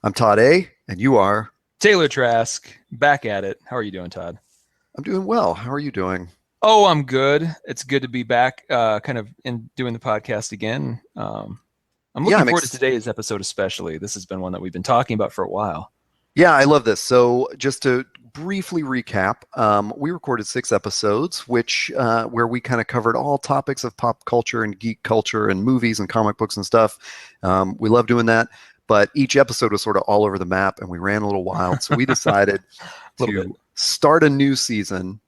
I'm Todd A, and you are? Taylor Trask, back at it. How are you doing, Todd? I'm doing well. How are you doing? Oh, I'm good. It's good to be back, kind of in doing the podcast again. I'm Yeah, looking forward to today's episode, especially. This has been one that we've been talking about for a while. yeah, I love this. So, just to briefly recap, we recorded 6 episodes, which where we kind of covered all topics of pop culture and geek culture and movies and comic books and stuff. We love doing that, but each episode was sort of all over the map, and we ran a little wild. So we decided A little bit. to start a new season,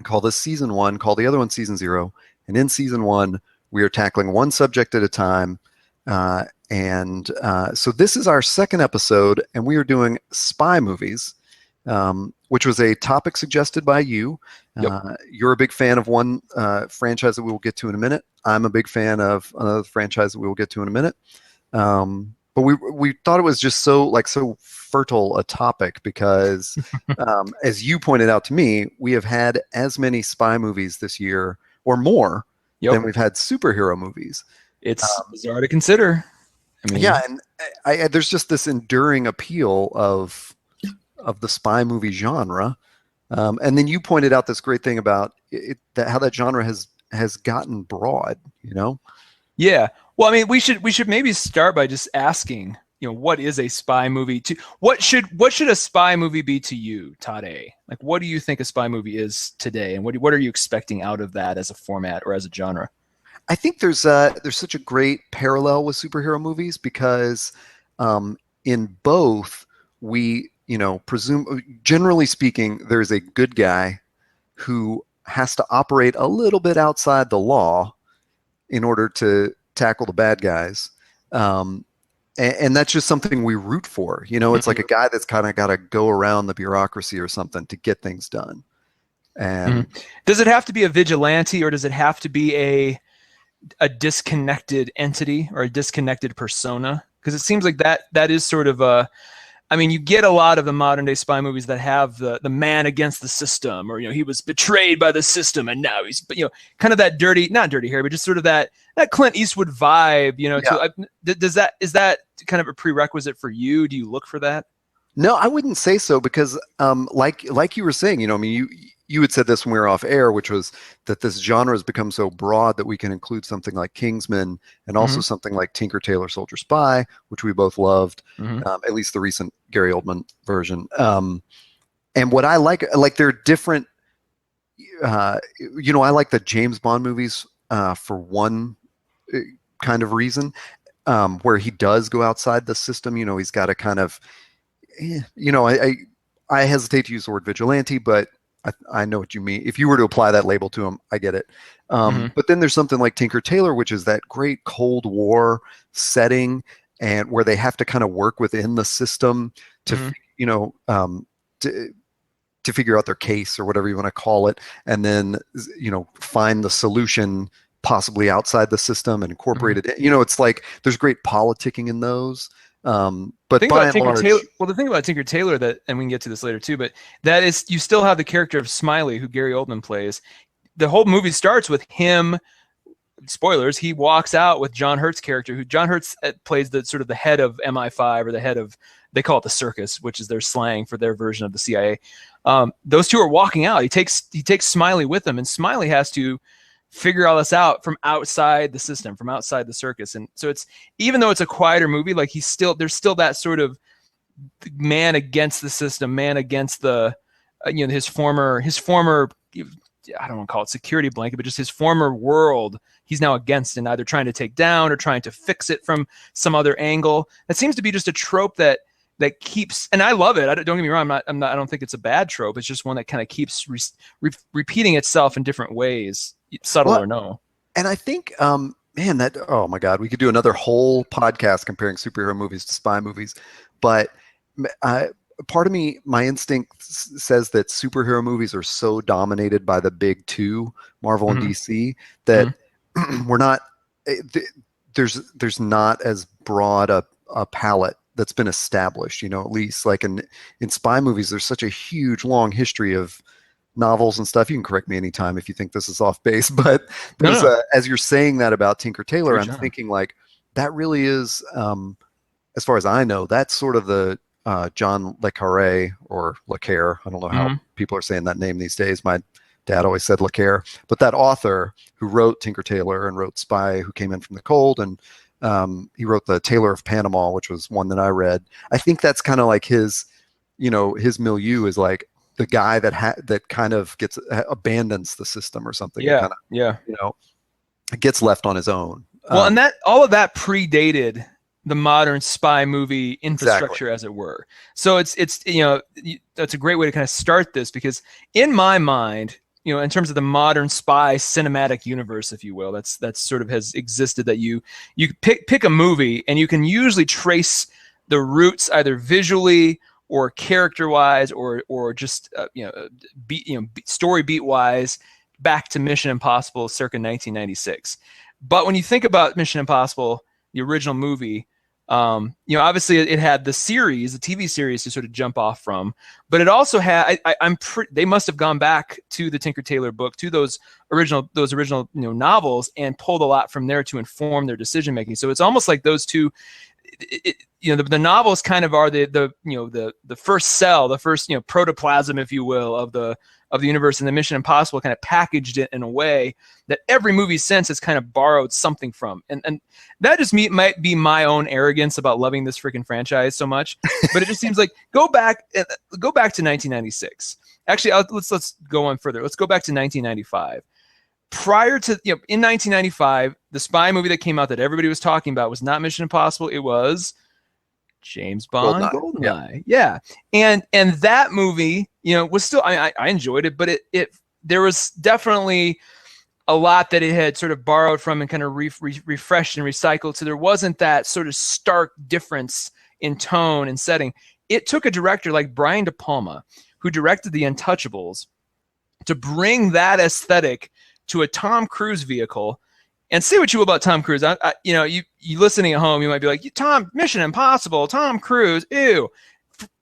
call this season one, call the other one season zero. And in season one, we are tackling one subject at a time. So this is our second episode, and we are doing spy movies, which was a topic suggested by you. Yep. You're a big fan of one franchise that we will get to in a minute. I'm a big fan of another franchise that we will get to in a minute. But we thought it was just so fertile a topic because, as you pointed out to me, we have had as many spy movies this year or more than we've had superhero movies. It's bizarre to consider. I mean, Yeah, and there's just this enduring appeal of the spy movie genre. And then you pointed out this great thing about how that genre has gotten broad, you know? yeah. Well, I mean, we should maybe start by just asking, what is a spy movie to what should a spy movie be to you, Todd A? Like, what do you think a spy movie is today, and what are you expecting out of that as a format or as a genre? I think there's such a great parallel with superhero movies because in both we presume, generally speaking, there's a good guy who has to operate a little bit outside the law in order to tackle the bad guys. And that's just something we root for. It's like a guy that's kind of got to go around the bureaucracy or something to get things done. And does it have to be a vigilante, or does it have to be a disconnected entity or a disconnected persona? Because it seems like that is sort of you get a lot of the modern day spy movies that have the man against the system, or he was betrayed by the system and now he's kind of that not dirty Harry, but just sort of that Clint Eastwood vibe. Is that kind of a prerequisite for you? Do you look for that? No, I wouldn't say so because like you were saying, you had said this when we were off air, which was that this genre has become so broad that we can include something like Kingsman and also something like Tinker Tailor Soldier Spy, which we both loved, at least the recent Gary Oldman version. And what I like they're different. I like the James Bond movies for one kind of reason, where he does go outside the system. He's got to kind of, I hesitate to use the word vigilante, but I know what you mean. If you were to apply that label to him, I get it. But then there's something like Tinker Tailor, which is that great Cold War setting, and where they have to kind of work within the system to, to figure out their case or whatever you want to call it, and then find the solution possibly outside the system and incorporate it. It's like there's great politicking in those. But by and large, the thing about Tinker Tailor and we can get to this later too, but that is, you still have the character of Smiley, who Gary Oldman plays. The whole movie starts with him. Spoilers: he walks out with John Hurt's character, who John Hurt plays the sort of the head of MI5, or the head of, they call it the circus, which is their slang for their version of the CIA. Those two are walking out. He takes Smiley with him, and Smiley has to figure all this out from outside the system, from outside the circus. And so it's, even though it's a quieter movie, like there's still that sort of man against the system, man against the, his former, I don't want to call it security blanket, but just his former world, he's now against, and either trying to take down or trying to fix it from some other angle. That seems to be just a trope that keeps, and I love it. Don't get me wrong. I don't think it's a bad trope. It's just one that kind of keeps repeating itself in different ways, subtle or no. And I think, oh my God, we could do another whole podcast comparing superhero movies to spy movies. But part of me, my instinct says that superhero movies are so dominated by the big two, Marvel and DC, that we're not, there's not as broad a palette that's been established, at least like in spy movies, there's such a huge, long history of novels and stuff. You can correct me anytime if you think this is off base, but there's as you're saying that about Tinker Tailor, I'm thinking like that really is as far as I know, that's sort of the John Le Carre or Le Carre. I don't know how people are saying that name these days. My dad always said Le Carre, but that author who wrote Tinker Tailor and wrote Spy Who Came In From the Cold, and he wrote The Tailor of Panama, which was one that I read. I think that's kind of like his, his milieu is like the guy that kind of abandons the system or something. Yeah, kind of, yeah. Gets left on his own. Well, and that all of that predated the modern spy movie infrastructure, Exactly. as it were. So it's that's a great way to kind of start this, because in my mind, in terms of the modern spy cinematic universe, if you will, that's sort of has existed, that you pick a movie and you can usually trace the roots either visually or character wise or just story beat wise back to Mission Impossible circa 1996. But when you think about Mission Impossible, the original movie, obviously it had the TV series to sort of jump off from, but it also had, they must have gone back to the Tinker Tailor book, to those original novels, and pulled a lot from there to inform their decision making. So it's almost like those two, the novels kind of are the first cell, the first protoplasm, if you will, of the universe, and the Mission Impossible kind of packaged it in a way that every movie since has kind of borrowed something from. And that just might be my own arrogance about loving this freaking franchise so much, but it just seems like go back to 1996. Actually, let's go on further. Let's go back to 1995. Prior to, in 1995, the spy movie that came out that everybody was talking about was not Mission Impossible. It was James Bond GoldenEye. Yeah. And that movie, was still, I enjoyed it, but there was definitely a lot that it had sort of borrowed from and kind of refreshed and recycled. So there wasn't that sort of stark difference in tone and setting. It took a director like Brian De Palma, who directed The Untouchables, to bring that aesthetic to a Tom Cruise vehicle. And say what you will about Tom Cruise. You listening at home, you might be like, Mission Impossible, Tom Cruise, ew.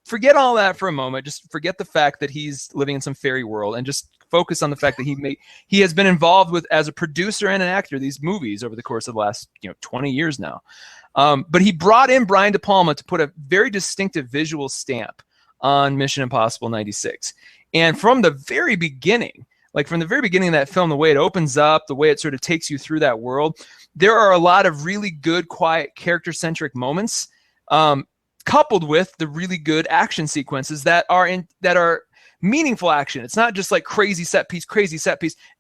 Forget all that for a moment. Just forget the fact that he's living in some fairy world, and just focus on the fact that he has been involved with, as a producer and an actor, these movies over the course of the last 20 years now. But he brought in Brian De Palma to put a very distinctive visual stamp on Mission Impossible 96. And from the very beginning, of that film, the way it opens up, the way it sort of takes you through that world, there are a lot of really good, quiet, character-centric moments, coupled with the really good action sequences that are meaningful action. It's not just like crazy set piece.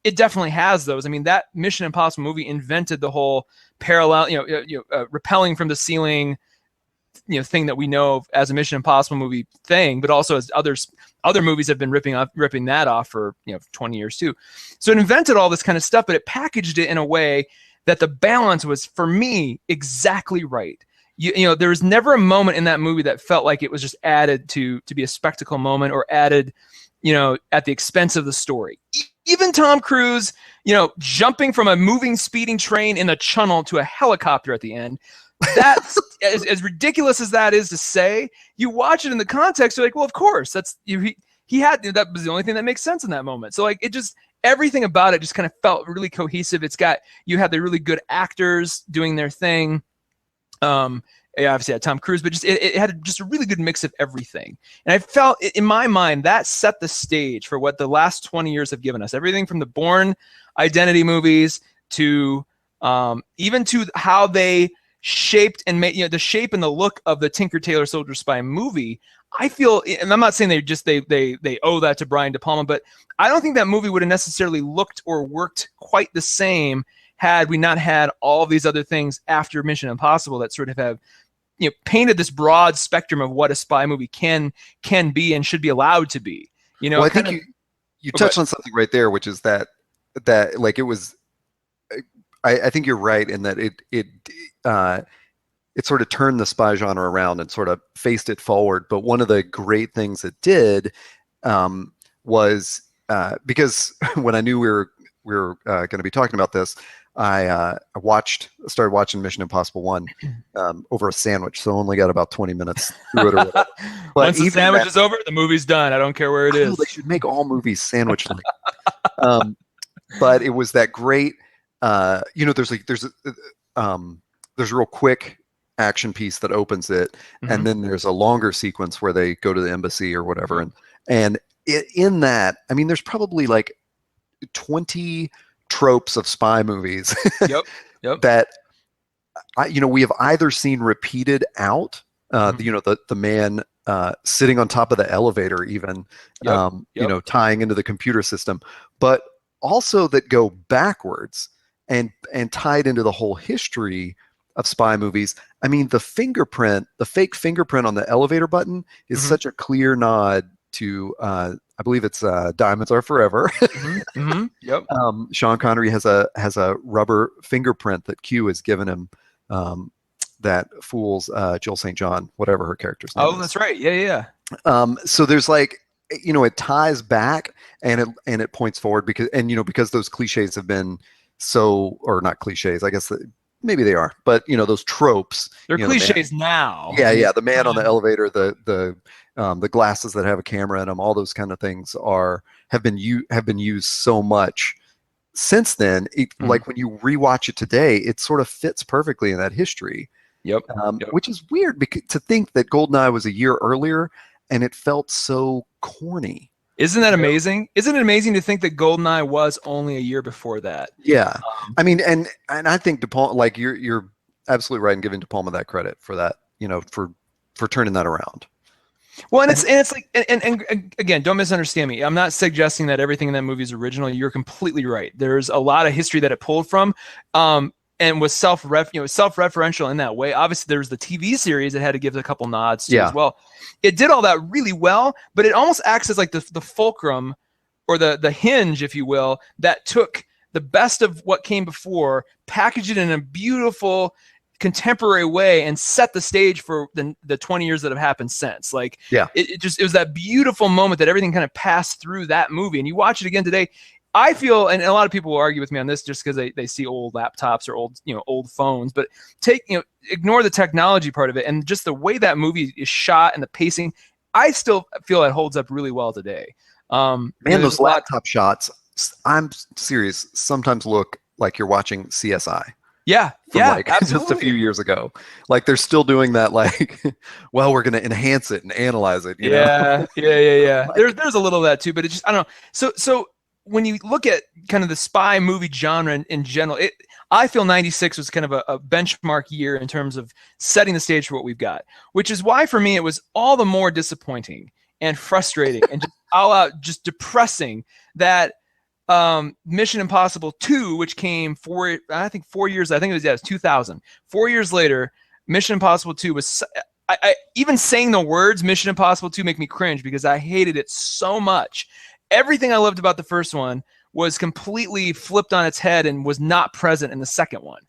It definitely has those. I mean, that Mission Impossible movie invented the whole parallel, rappelling from the ceiling, thing that we know of as a Mission Impossible movie thing, but also as other movies have been ripping that off for 20 years too. So it invented all this kind of stuff, but it packaged it in a way that the balance was, for me, exactly right. There was never a moment in that movie that felt like it was just added to be a spectacle moment, or added, at the expense of the story. Even Tom Cruise, jumping from a moving, speeding train in a tunnel to a helicopter at the end, that's as ridiculous as that is to say. You watch it in the context, you're like, well, of course, that's that was the only thing that makes sense in that moment. So like, it just, everything about it just kind of felt really cohesive. You had the really good actors doing their thing. Obviously had Tom Cruise, but just it had just a really good mix of everything. And I felt, in my mind, that set the stage for what the last 20 years have given us. Everything from the Bourne Identity movies to even to how they shaped and made, the shape and the look of the Tinker Tailor Soldier Spy movie. I feel, and I'm not saying they owe that to Brian De Palma, but I don't think that movie would have necessarily looked or worked quite the same had we not had all these other things after Mission Impossible that sort of have painted this broad spectrum of what a spy movie can be and should be allowed to be. Well, I think you touched on something right there, which is that like it was. I think you're right in that it sort of turned the spy genre around and sort of faced it forward. But one of the great things it did was because when I knew we were going to be talking about this, I started watching Mission Impossible 1 over a sandwich, so only got about 20 minutes through it or whatever. But once the sandwich is over, the movie's done. I don't care where it is. They should make all movies sandwich-like. But it was that great. There's real quick action piece that opens it, Mm-hmm. and then there's a longer sequence where they go to the embassy or whatever, and in that, I mean, there's probably like 20 tropes of spy movies Yep. Yep. that we have either seen repeated out, the man sitting on top of the elevator, even, Yep. Yep. tying into the computer system, but also that go backwards and tied into the whole history of spy movies. I mean, the fake fingerprint on the elevator button is such a clear nod to, I believe it's Diamonds Are Forever. Yep. Sean Connery has a rubber fingerprint that Q has given him, that fools Jill St. John, whatever her character's name is. Oh, that's right. Yeah, yeah. So there's like, it ties back and it points forward because those cliches have been or not cliches, I guess maybe they are, but those tropes. They're cliches now. Yeah. The man on the elevator, the glasses that have a camera in them, all those kind of things have been used so much since then. Like when you rewatch it today, it sort of fits perfectly in that history. Yep. Which is weird to think that GoldenEye was a year earlier and it felt so corny. Isn't that amazing? Isn't it amazing to think that GoldenEye was only a year before that? Yeah. I mean, and I think De Palma, like you're absolutely right in giving De Palma that credit for that, for turning that around. Well, and it's like, and again, don't misunderstand me. I'm not suggesting that everything in that movie is original. You're completely right. There's a lot of history that it pulled from, and was self-referential in that way. Obviously, there was the TV series that had to give a couple nods to as well. It did all that really well, but it almost acts as like the fulcrum, or the hinge, if you will, that took the best of what came before, packaged it in a beautiful contemporary way, and set the stage for the 20 years that have happened since. Like, it was that beautiful moment that everything kind of passed through that movie. And you watch it again today, I feel, and a lot of people will argue with me on this just because they see old laptops or old phones, but ignore the technology part of it, and just the way that movie is shot and the pacing, I still feel it holds up really well today. Man, those laptop shots, I'm serious, sometimes look like you're watching CSI. Yeah, just a few years ago. Like they're still doing that. Like, well, we're going to enhance it and analyze it. Yeah. There's a little of that too, but it just, I don't know. So when you look at kind of the spy movie genre in general, I feel 96 was kind of a benchmark year in terms of setting the stage for what we've got, which is why for me it was all the more disappointing and frustrating and just all out just depressing that Mission Impossible 2, which came 4 years, I think it was 2000. 4 years later, Mission Impossible 2 was, I even saying the words Mission Impossible 2 make me cringe because I hated it so much. Everything I loved about the first one was completely flipped on its head and was not present in the second one.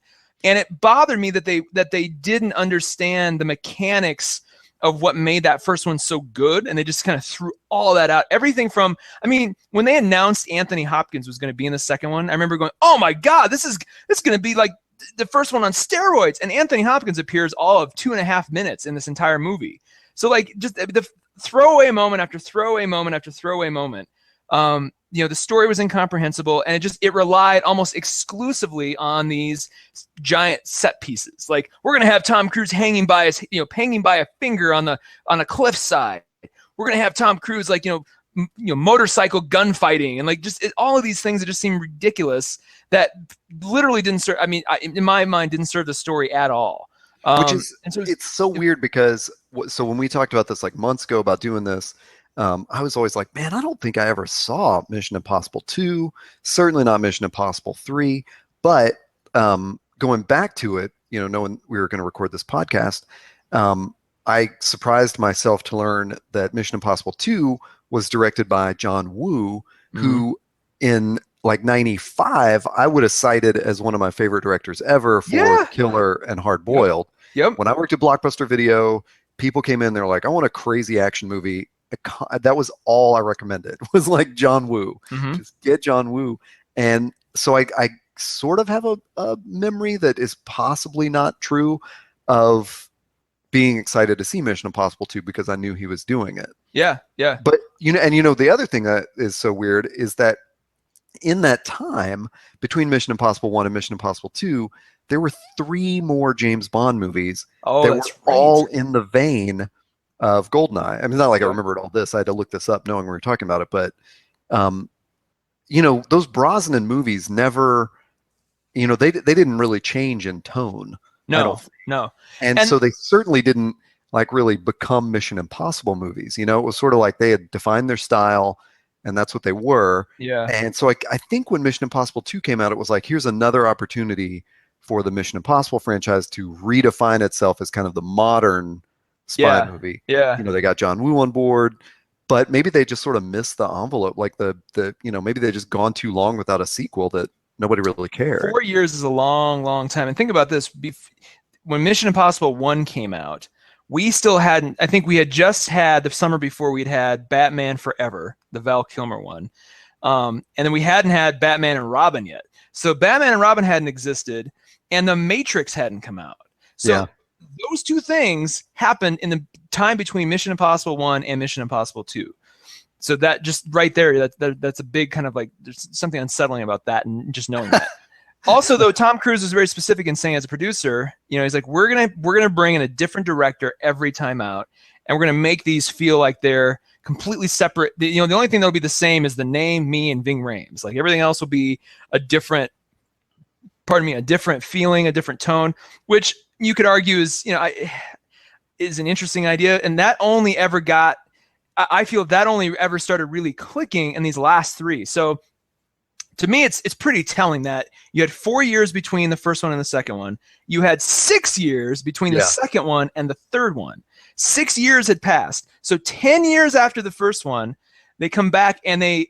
And it bothered me that they didn't understand the mechanics of what made that first one so good, and they just kind of threw all that out. Everything from, I mean, when they announced Anthony Hopkins was going to be in the second one, I remember going, "Oh my God, this is going to be like the first one on steroids." And Anthony Hopkins appears all of 2.5 minutes in this entire movie. So like just the throwaway moment after throwaway moment after throwaway moment. The story was incomprehensible, and it relied almost exclusively on these giant set pieces. Like, we're gonna have Tom Cruise hanging by a finger on a cliffside. We're gonna have Tom Cruise motorcycle gunfighting, and like all of these things that just seem ridiculous that literally didn't serve. I mean, in my mind, didn't serve the story at all. It's so weird because when we talked about this like months ago about doing this. I was always like, man, I don't think I ever saw Mission Impossible 2, certainly not Mission Impossible 3. But going back to it, knowing we were going to record this podcast, I surprised myself to learn that Mission Impossible 2 was directed by John Woo, who in like 95, I would have cited as one of my favorite directors ever for Killer and Hard Boiled. Yep. When I worked at Blockbuster Video, people came in, they're like, I want a crazy action movie. That was all I recommended, was like John Woo. Just get John Woo. And so I sort of have a memory that is possibly not true of being excited to see Mission Impossible 2 because I knew he was doing it. Yeah. But the other thing that is so weird is that in that time between Mission Impossible 1 and Mission Impossible 2, there were 3 more James Bond movies Oh, that were that's right. all in the vein of Goldeneye. I mean, it's not like I Yeah. remembered all this. I had to look this up knowing we were talking about it. But, um, those Brosnan movies never, they didn't really change in tone, I don't No, think. no. And And so they certainly didn't like really become Mission Impossible movies. It was sort of like they had defined their style and that's what they were. yeah, And so I think when Mission Impossible 2 came out, it was like, here's another opportunity for the Mission Impossible franchise to redefine itself as kind of the modern spy yeah, movie. yeah. They got John Woo on board, but maybe they just sort of missed the envelope. Like maybe they just gone too long without a sequel that nobody really cared. 4 years is a long, long time. And think about this. When Mission Impossible 1 came out, we still hadn't, I think we had just had the summer before we'd had Batman Forever, the Val Kilmer one. And then we hadn't had Batman and Robin yet. So Batman and Robin hadn't existed and The Matrix hadn't come out. So Yeah. those 2 things happened in the time between Mission Impossible 1 and Mission Impossible 2. So that just right there, that's a big kind of like, there's something unsettling about that and just knowing that. Also, though, Tom Cruise was very specific in saying as a producer, he's like, we're gonna bring in a different director every time out, and we're gonna make these feel like they're completely separate. The only thing that'll be the same is the name, me, and Ving Rhames. Like everything else will be a different feeling, a different tone, which you could argue is is an interesting idea, and that only ever got. I feel that only ever started really clicking in these last 3. So to me, it's pretty telling that you had 4 years between the first one and the second one. You had 6 years between the second one and the third one. 6 years had passed. So 10 years after the first one, they come back and the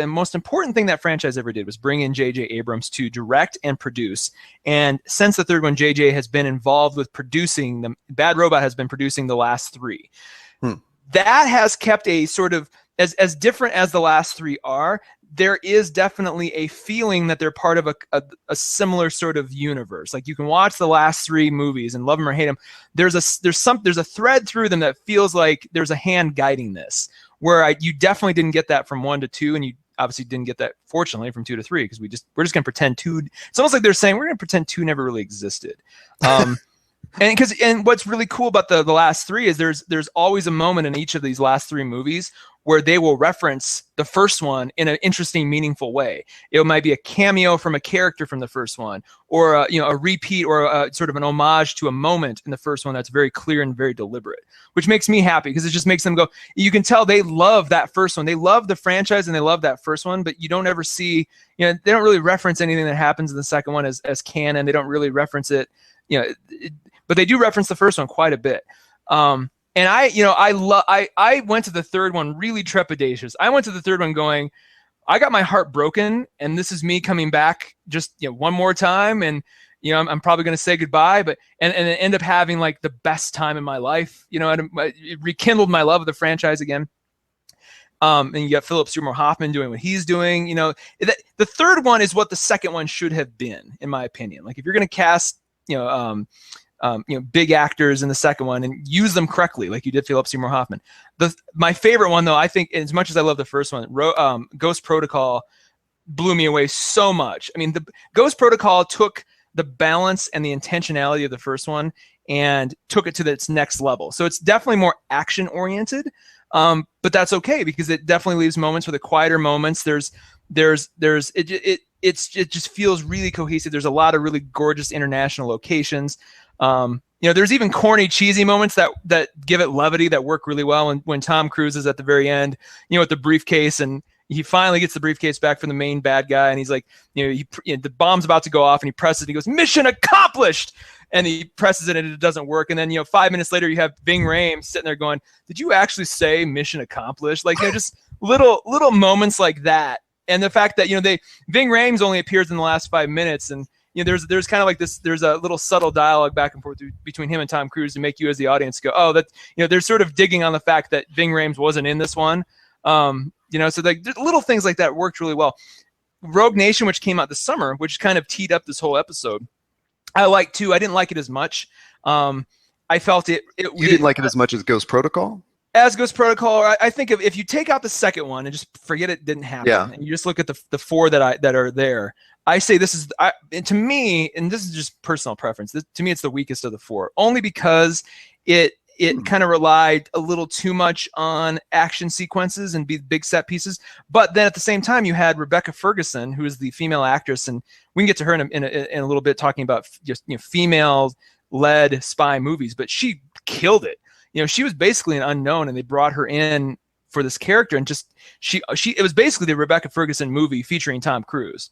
most important thing that franchise ever did was bring in J.J. Abrams to direct and produce. And since the third one, J.J. has been involved with producing them. Bad Robot has been producing the last 3. That has kept a sort of, as different as the last 3 are, there is definitely a feeling that they're part of a similar sort of universe. Like you can watch the last 3 movies and love them or hate them. There's a thread through them that feels like there's a hand guiding this. Where you definitely didn't get that from 1 to 2, and you obviously didn't get that, fortunately, from 2 to 3 because we're just going to pretend 2. It's almost like they're saying we're going to pretend 2 never really existed. And what's really cool about the last 3 is there's always a moment in each of these last 3 movies where they will reference the first one in an interesting, meaningful way. It might be a cameo from a character from the first one, or a repeat, or a sort of an homage to a moment in the first one that's very clear and very deliberate, which makes me happy because it just makes them go. You can tell they love that first one. They love the franchise and they love that first one, but you don't ever see, they don't really reference anything that happens in the second one as canon. They don't really reference it, but they do reference the first one quite a bit. And I went to the third one really trepidatious. I went to the third one going, I got my heart broken, and this is me coming back just one more time, and I'm probably going to say goodbye, but and end up having like the best time in my life. It rekindled my love of the franchise again. And you got Philip Seymour Hoffman doing what he's doing. The third one is what the second one should have been, in my opinion. Like if you're going to cast, big actors in the second one and use them correctly, like you did Philip Seymour Hoffman. My favorite one, though, I think, as much as I love the first one, Ghost Protocol blew me away so much. I mean, the Ghost Protocol took the balance and the intentionality of the first one and took it to its next level. So it's definitely more action oriented, but that's okay because it definitely leaves moments for the quieter moments. It just feels really cohesive. There's a lot of really gorgeous international locations. There's even corny, cheesy moments that give it levity that work really well. And when Tom Cruise is at the very end, with the briefcase, and he finally gets the briefcase back from the main bad guy, and he's like, the bomb's about to go off, and he presses it, and he goes, "Mission accomplished!" And he presses it, and it doesn't work. And then 5 minutes later, you have Ving Rhames sitting there going, "Did you actually say mission accomplished?" Like just little moments like that. And the fact that Ving Rhames only appears in the last 5 minutes, and there's kind of like this. There's a little subtle dialogue back and forth between him and Tom Cruise to make you as the audience go, "Oh, that." They're sort of digging on the fact that Ving Rhames wasn't in this one. So like little things like that worked really well. Rogue Nation, which came out this summer, which kind of teed up this whole episode, I liked too. I didn't like it as much. I felt it. You didn't like it as much as Ghost Protocol? As Ghost Protocol, I think if you take out the second one and just forget it didn't happen, and you just look at the four that are there, I say this is to me, and this is just personal preference. To me, it's the weakest of the four, only because it kind of relied a little too much on action sequences and big set pieces. But then at the same time, you had Rebecca Ferguson, who is the female actress, and we can get to her in a little bit, talking about just female-led spy movies. But she killed it. She was basically an unknown, and they brought her in for this character, and just it was basically the Rebecca Ferguson movie featuring Tom Cruise,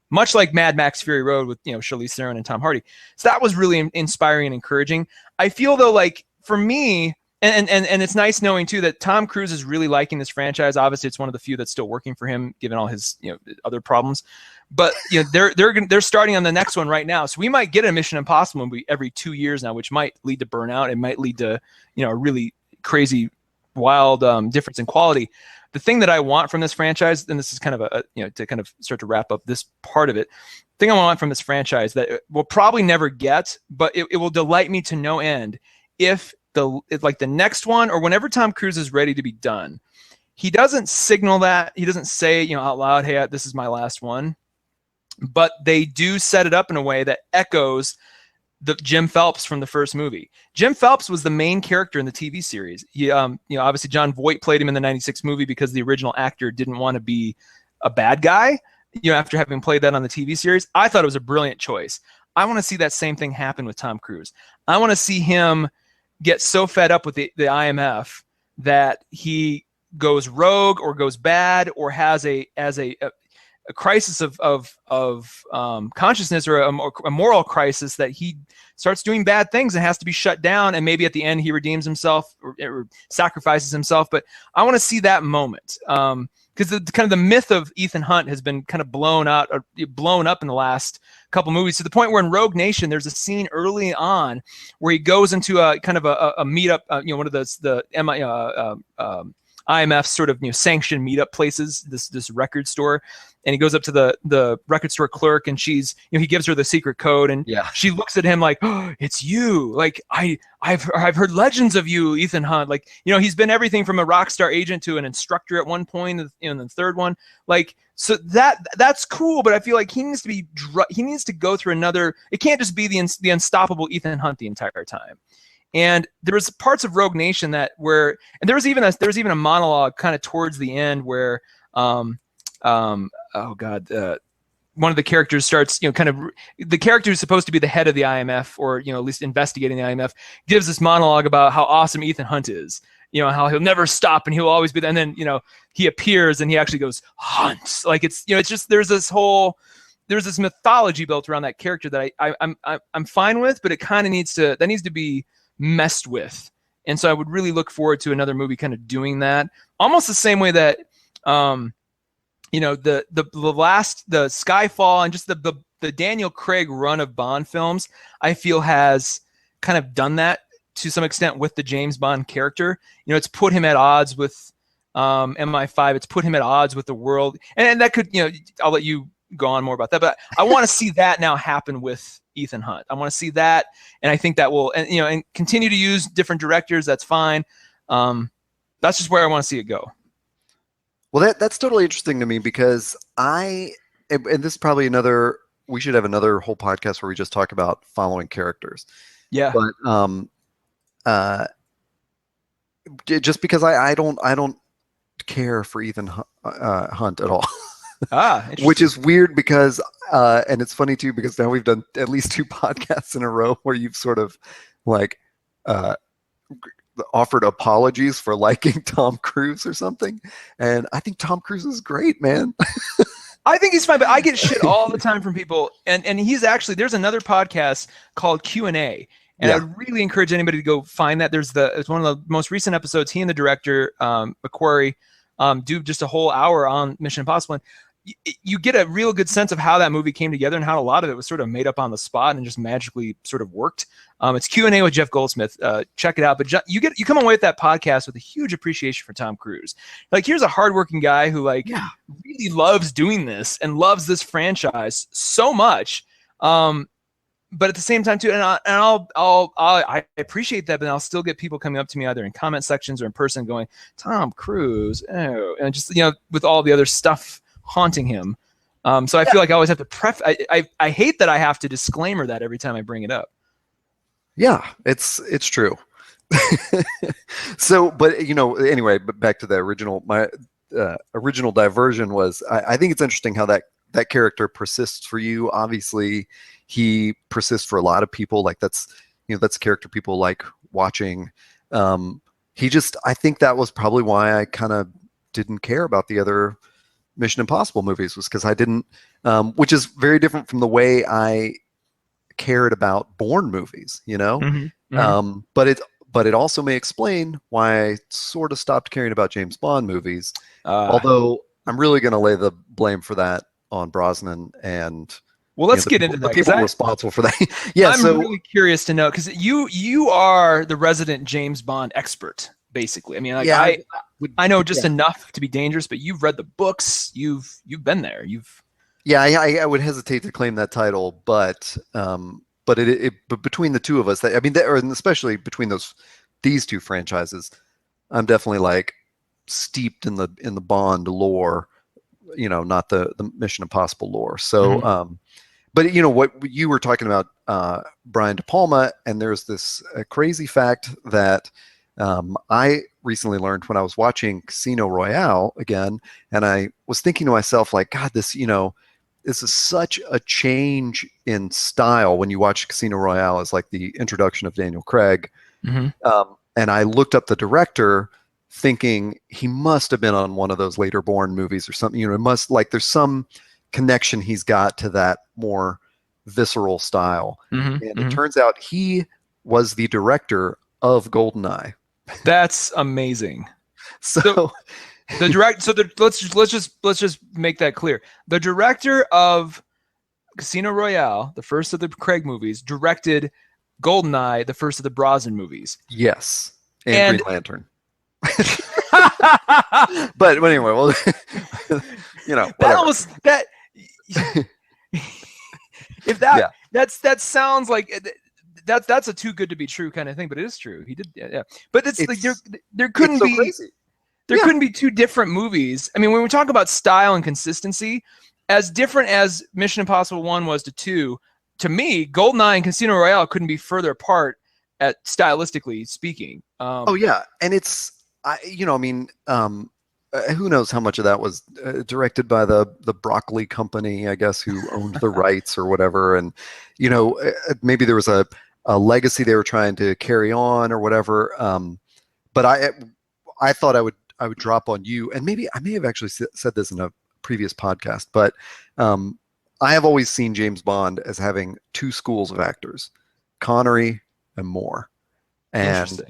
much like Mad Max Fury Road with Charlize Theron and Tom Hardy. So that was really inspiring and encouraging. I feel though, like for me, and it's nice knowing too that Tom Cruise is really liking this franchise. Obviously, it's one of the few that's still working for him, given all his other problems. But they're starting on the next one right now, so we might get a Mission Impossible movie every 2 years now, which might lead to burnout. It might lead to a really crazy, wild difference in quality. The thing that I want from this franchise, and this is kind of to kind of start to wrap up this part of it, the thing I want from this franchise that we'll probably never get, but it will delight me to no end if like the next one or whenever Tom Cruise is ready to be done, he doesn't signal that, he doesn't say out loud, hey, this is my last one. But they do set it up in a way that echoes the Jim Phelps from the first movie. Jim Phelps was the main character in the TV series. He, obviously John Voight played him in the '96 movie because the original actor didn't want to be a bad guy. After having played that on the TV series, I thought it was a brilliant choice. I want to see that same thing happen with Tom Cruise. I want to see him get so fed up with the IMF that he goes rogue or goes bad or has a crisis of consciousness or a moral crisis that he starts doing bad things and has to be shut down, and maybe at the end he redeems himself or sacrifices himself. But I want to see that moment because the myth of Ethan Hunt has been kind of blown up in the last couple movies, to the point where in Rogue Nation there's a scene early on where he goes into a kind of a meetup, one of those IMF sort of sanctioned meetup places, this record store, and he goes up to the record store clerk, and she's he gives her the secret code, and she looks at him like, oh, it's you, like I've heard legends of you, Ethan Hunt, like he's been everything from a rock star agent to an instructor at one point in the third one, like, so that's cool, but I feel like he needs to go through another. It can't just be the unstoppable Ethan Hunt the entire time. And there was parts of Rogue Nation there was even a monologue kind of towards the end where, one of the characters starts, the character who's supposed to be the head of the IMF, or at least investigating the IMF, gives this monologue about how awesome Ethan Hunt is, how he'll never stop and he'll always be there. And then he appears and he actually goes, Hunt, like it's just there's this mythology built around that character that I'm fine with, but it kind of needs to be messed with. And so I would really look forward to another movie kind of doing that, almost the same way that the Skyfall and just the Daniel Craig run of Bond films, I feel has kind of done that to some extent with the James Bond character. It's put him at odds with MI5, it's put him at odds with the world, and that could, I'll let you go on more about that, but I want to see that now happen with Ethan Hunt. I want to see that, and I think that will, and continue to use different directors. That's fine. That's just where I want to see it go. Well, that's totally interesting to me, because and this is probably we should have another whole podcast where we just talk about following characters. Yeah. But just because I don't care for Ethan Hunt at all. Which is weird because, and it's funny too, because now we've done at least 2 podcasts in a row where you've sort of like offered apologies for liking Tom Cruise or something. And I think Tom Cruise is great, man. I think he's fine, but I get shit all the time from people. And he's actually, there's another podcast called Q&A. And I'd really encourage anybody to go find that. It's one of the most recent episodes. He and the director, McQuarrie, do just a whole hour on Mission Impossible. And you get a real good sense of how that movie came together and how a lot of it was sort of made up on the spot and just magically sort of worked. It's Q&A with Jeff Goldsmith. Check it out. But you come away with that podcast with a huge appreciation for Tom Cruise. Like, here's a hardworking guy who really loves doing this and loves this franchise so much. but at the same time too, I appreciate that, but I'll still get people coming up to me either in comment sections or in person going, Tom Cruise, oh, and just, you know, with all the other stuff haunting him. So I feel like I always have to I hate that I have to disclaimer that every time I bring it up. Yeah, it's true. So, but you know, anyway, but back to the original, my original diversion was, I think it's interesting how that character persists for you. Obviously, he persists for a lot of people. Like that's a character people like watching. I think that was probably why I kind of didn't care about the other Mission Impossible movies, was because I didn't, which is very different from the way I cared about Bourne movies, you know? Mm-hmm. Mm-hmm. But it also may explain why I sort of stopped caring about James Bond movies. Although I'm really going to lay the blame for that on Brosnan and, well, let's get into that. The people responsible for that. Yeah, I'm really curious to know, because you are the resident James Bond expert, basically. I mean, like, yeah, I know just enough to be dangerous, but you've read the books. You've been there. Yeah, I would hesitate to claim that title, but between the two of us, and especially between these two franchises, I'm definitely like steeped in the Bond lore, you know, not the Mission Impossible lore. So, mm-hmm. But you know what you were talking about, Brian De Palma, and there's this crazy fact that I recently learned when I was watching Casino Royale again, and I was thinking to myself, like, God, this is such a change in style when you watch Casino Royale as like the introduction of Daniel Craig. Mm-hmm. And I looked up the director thinking he must have been on one of those later Bourne movies or something. You know, it must, like, there's some connection he's got to that more visceral style. Mm-hmm. And mm-hmm. It turns out he was the director of GoldenEye. That's amazing. So let's just make that clear. The director of Casino Royale, the first of the Craig movies, directed GoldenEye, the first of the Brosnan movies. Yes, and Green Lantern. But anyway, well, you know, that that sounds like that's a too good to be true kind of thing, but it is true. He did, yeah. But it's like there couldn't be crazy. There couldn't be two different movies. I mean, when we talk about style and consistency, as different as Mission Impossible 1 was to 2, to me, GoldenEye and Casino Royale couldn't be further apart at stylistically speaking. Oh yeah, and it's who knows how much of that was directed by the Broccoli Company, I guess, who owned the rights or whatever, and you know, maybe there was a legacy they were trying to carry on or whatever. But I thought I would drop on you, and maybe I may have actually said this in a previous podcast, but I have always seen James Bond as having two schools of actors, Connery and Moore. And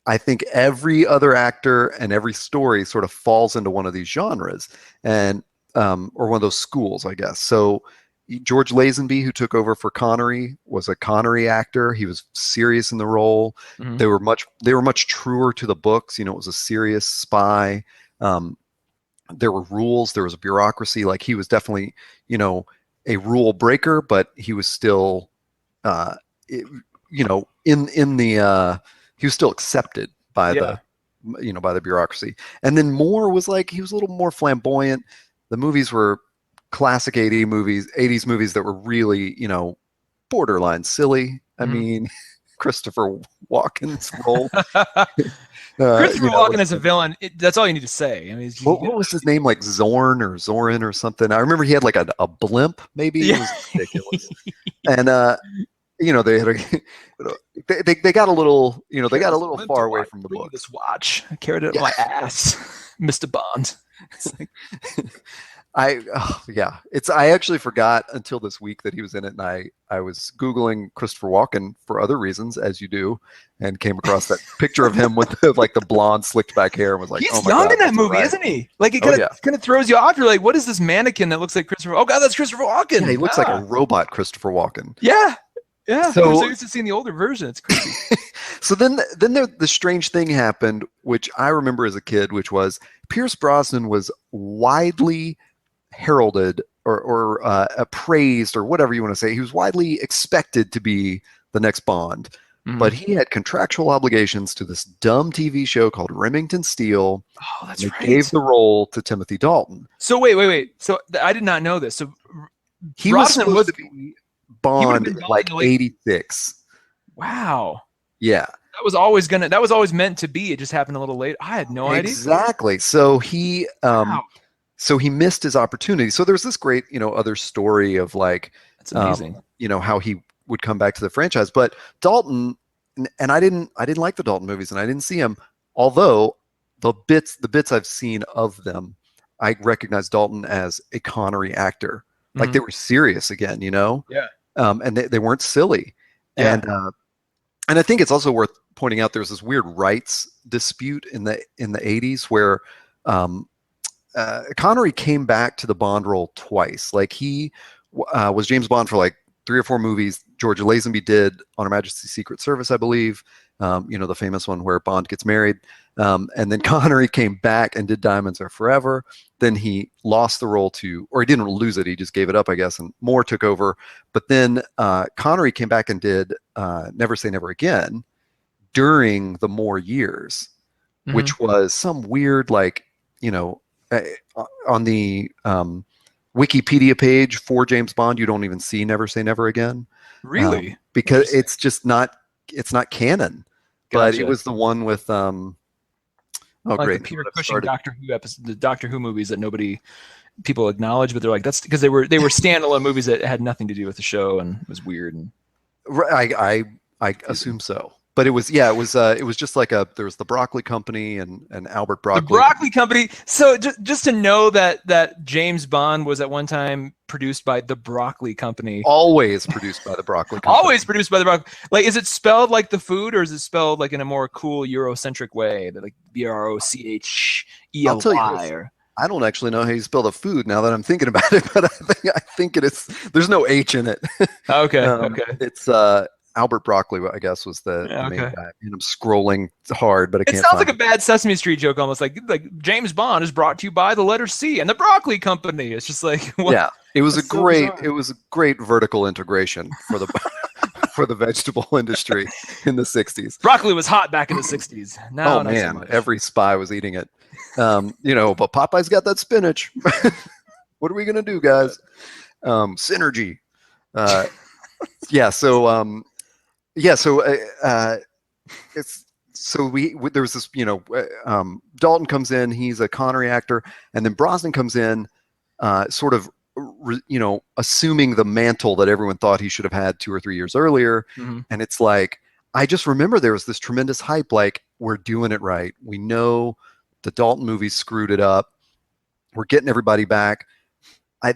I think every other actor and every story sort of falls into one of these genres, and or one of those schools, I guess. So George Lazenby, who took over for Connery, was a Connery actor. He was serious in the role. Mm-hmm. They were much truer to the books. You know, it was a serious spy. There were rules. There was a bureaucracy. Like, he was definitely, you know, a rule breaker, but he was still, he was still accepted by by the bureaucracy. And then Moore was like, he was a little more flamboyant. The movies were classic 80s movies that were really, you know, borderline silly. I mean, Christopher Walken's role. Christopher Walken as a villain, that's all you need to say. I mean, what was his name? Like Zorn or something? I remember he had like a blimp, maybe. Yeah. It was ridiculous. And you know, they had they got a little, you know, they got a little far away from the book. This watch, I carried it on my ass, Mr. Bond. It's like, I actually forgot until this week that he was in it, and I was Googling Christopher Walken for other reasons, as you do, and came across that picture of him with the blonde slicked back hair, and was like, he's oh my young God, in that movie, isn't he? Like, it kind of throws you off. You're like, what is this mannequin that looks like Christopher? Oh God, that's Christopher Walken. Yeah, he looks like a robot Christopher Walken. Yeah. Yeah, so, I'm so used to seeing the older version. It's creepy. So then the strange thing happened, which I remember as a kid, which was Pierce Brosnan was widely heralded praised, or whatever you want to say. He was widely expected to be the next Bond, but he had contractual obligations to this dumb TV show called Remington Steele. Oh, that's and they right. gave the role to Timothy Dalton. So wait. So I did not know this. So He was supposed to be Bond in like 86. Wow. Yeah. That was always meant to be. It just happened a little late. I had no idea. Exactly. So he missed his opportunity. So there's this great, other story of like, that's amazing. How he would come back to the franchise. But Dalton, and I didn't like the Dalton movies, and I didn't see him. Although the bits I've seen of them, I recognize Dalton as a Connery actor. Like they were serious again, Yeah. And they weren't silly. Yeah. And I think it's also worth pointing out there's this weird rights dispute in the 80s where Connery came back to the Bond role twice. Like he was James Bond for like 3 or 4 movies. George Lazenby did On Her Majesty's Secret Service, I believe. The famous one where Bond gets married. And then Connery came back and did Diamonds Are Forever. Then he lost the role or he didn't lose it. He just gave it up, I guess, and Moore took over. But then Connery came back and did Never Say Never Again during the Moore years, which was some weird, like, on the Wikipedia page for James Bond, you don't even see Never Say Never Again. Really? Because it's just not canon. But Gotcha. it was the one with like great. The Peter Cushing Doctor Who episode, the Doctor Who movies that people acknowledge, but they're like, that's because they were standalone movies that had nothing to do with the show, and it was weird. And I assume so. But it was just like there was the Broccoli Company and Albert Broccoli. The Broccoli Company. So just to know that James Bond was at one time produced by the Broccoli Company. Always produced by the Broccoli Company. Always produced by the Broccoli. Like, is it spelled like the food, or is it spelled like in a more cool Eurocentric way, like BROCHELY? I'll tell you this. I don't actually know how you spell the food now that I'm thinking about it, but I think it is. There's no H in it. Okay. Okay. It's Albert Broccoli, I guess, was the main guy. And I'm scrolling hard, but I can't. It sounds like a bad Sesame Street joke, almost like James Bond is brought to you by the letter C and the Broccoli Company. It's just like, what? Yeah, it was a great vertical integration for the for the vegetable industry in the 60s. Broccoli was hot back in the 60s. Now, oh man, so every spy was eating it. But Popeye's got that spinach. What are we gonna do, guys? Synergy. There was this, Dalton comes in, he's a Connery actor, and then Brosnan comes in, sort of, assuming the mantle that everyone thought he should have had 2 or 3 years earlier. And it's like, I just remember there was this tremendous hype, like, we're doing it right. We know the Dalton movies screwed it up. We're getting everybody back.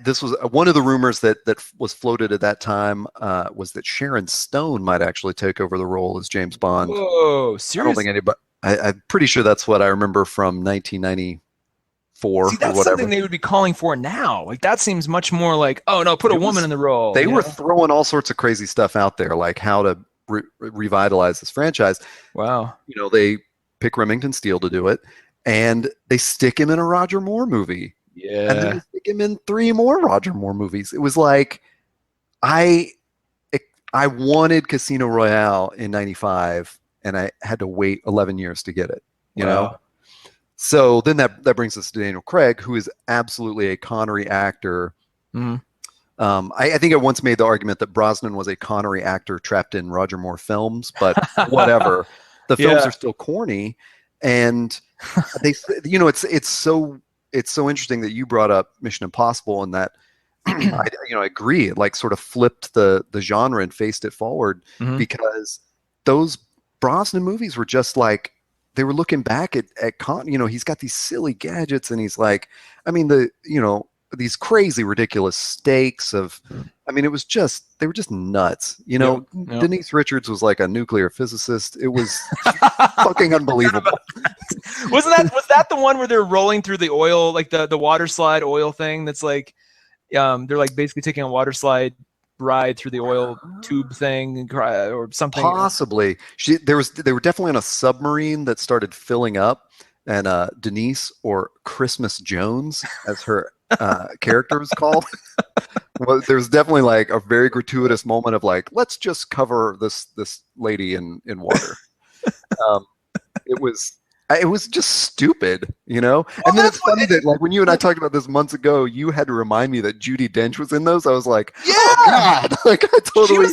This was one of the rumors that was floated at that time, was that Sharon Stone might actually take over the role as James Bond. Whoa, seriously? I don't think anybody. I'm pretty sure that's what I remember from 1994. See, that's or whatever. Something they would be calling for now. Like, that seems much more like, oh no, put a woman in the role. They were throwing all sorts of crazy stuff out there, like how to revitalize this franchise. Wow. They pick Remington Steele to do it, and they stick him in a Roger Moore movie. Yeah. And then they stick him in 3 more Roger Moore movies. It was like, I wanted Casino Royale in 95, and I had to wait 11 years to get it, you know? So then that brings us to Daniel Craig, who is absolutely a Connery actor. I think I once made the argument that Brosnan was a Connery actor trapped in Roger Moore films, but whatever. The films are still corny, and they, it's so interesting that you brought up Mission Impossible, and that I agree. It like sort of flipped the genre and faced it forward, because those Brosnan movies were just like, they were looking back at he's got these silly gadgets, and he's like, these crazy ridiculous stakes of, they were just nuts. Denise Richards was like a nuclear physicist. It was fucking unbelievable. Was that the one where they're rolling through the oil, like the water slide oil thing? That's like, they're like basically taking a water slide ride through the oil tube thing or something. Possibly. They were definitely on a submarine that started filling up, and Denise, or Christmas Jones as her character was called. Well, there's definitely like a very gratuitous moment of like, let's just cover this lady in water. Um, it was just stupid, you know. Well, And then that's it's funny that like when you and I talked about this months ago, you had to remind me that Judi Dench was in those. I was like, yeah. oh God, like I totally.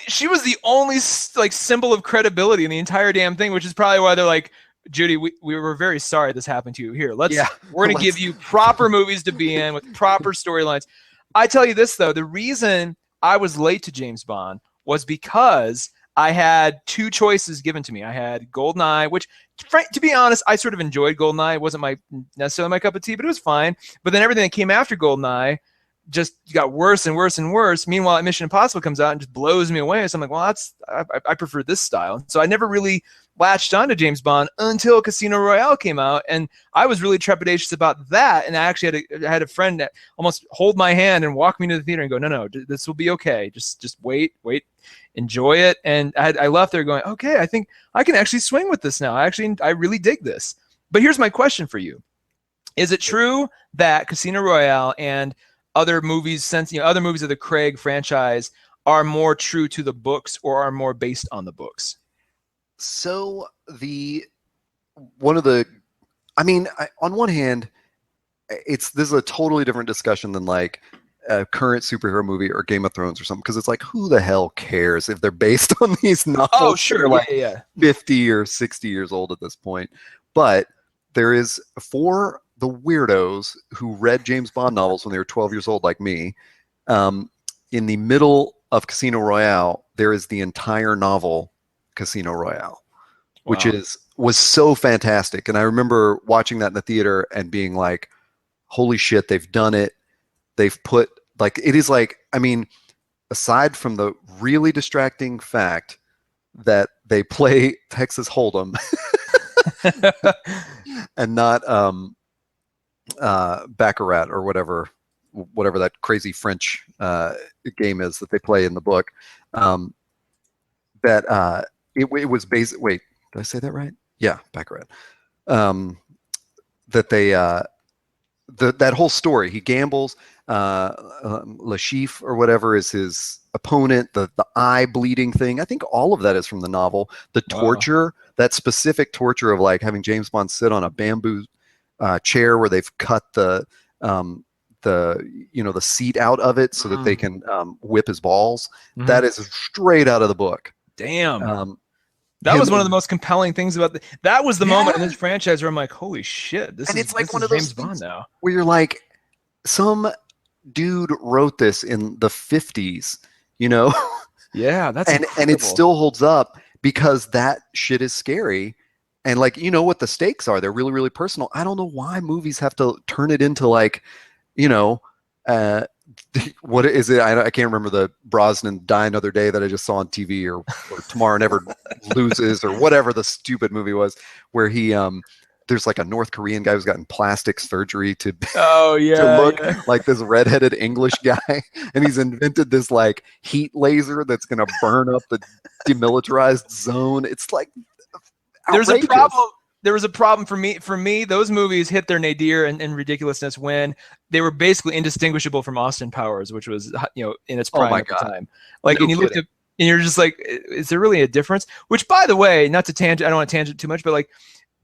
She was the only like symbol of credibility in the entire damn thing, which is probably why they're like, Judy, we were very sorry this happened to you. Here, we're gonna give you proper movies to be in with proper storylines. I tell you this though, the reason I was late to James Bond was because I had two choices given to me. I had GoldenEye, which, to be honest, I sort of enjoyed GoldenEye. It wasn't necessarily my cup of tea, but it was fine. But then everything that came after GoldenEye just got worse and worse and worse. Meanwhile, Mission Impossible comes out and just blows me away. So I'm like, well, I prefer this style. So I never really latched on to James Bond until Casino Royale came out, and I was really trepidatious about that. And I actually had a friend that almost hold my hand and walk me to the theater and go, no, this will be okay. Just wait, enjoy it. And I left there going, okay, I think I can actually swing with this now. I really dig this. But here's my question for you: is it true that Casino Royale and other movies of the Craig franchise are more true to the books or are more based on the books? So on one hand, this is a totally different discussion than like a current superhero movie or Game of Thrones or something, because it's like, who the hell cares if they're based on these novels? Oh, sure, like 50 or 60 years old at this point. But there is, for the weirdos who read James Bond novels when they were 12 years old, like me, in the middle of Casino Royale, there is the entire novel Casino Royale, which was so fantastic. And I remember watching that in the theater and being like, holy shit, they've done it. They've put, like, it is like, I mean, aside from the really distracting fact that they play Texas Hold'em and not Baccarat or whatever that crazy French game is that they play in the book, that it was based. Wait, did I say that right? Yeah, Baccarat. That they that whole story. He gambles. Le Chiffre or whatever is his opponent. The eye bleeding thing. I think all of that is from the novel. The torture, that specific torture of like having James Bond sit on a bamboo chair where they've cut the seat out of it so that they can whip his balls. Mm-hmm. That is straight out of the book. Damn. That was one of the most compelling things about that was the moment in this franchise where I'm like, holy shit, this is like one of those James Bond now. Where you're like, some dude wrote this in the 50s, you know? Yeah, that's and it still holds up because that shit is scary. And like, you know what the stakes are. They're really, really personal. I don't know why movies have to turn it into like, you know, what is it? I can't remember the Brosnan Die Another Day that I just saw on TV, or Tomorrow Never Loses, or whatever the stupid movie was, where he there's like a North Korean guy who's gotten plastic surgery to look like this redheaded English guy, and he's invented this like heat laser that's gonna burn up the demilitarized zone. It's like outrageous. There's a problem. There was a problem for me. Those movies hit their nadir and ridiculousness when they were basically indistinguishable from Austin Powers, which was, you know, in its prime at the time. Like, no, and you looked at, and you're just like, is there really a difference? Which, by the way, not to tangent, I don't want to tangent too much, but like,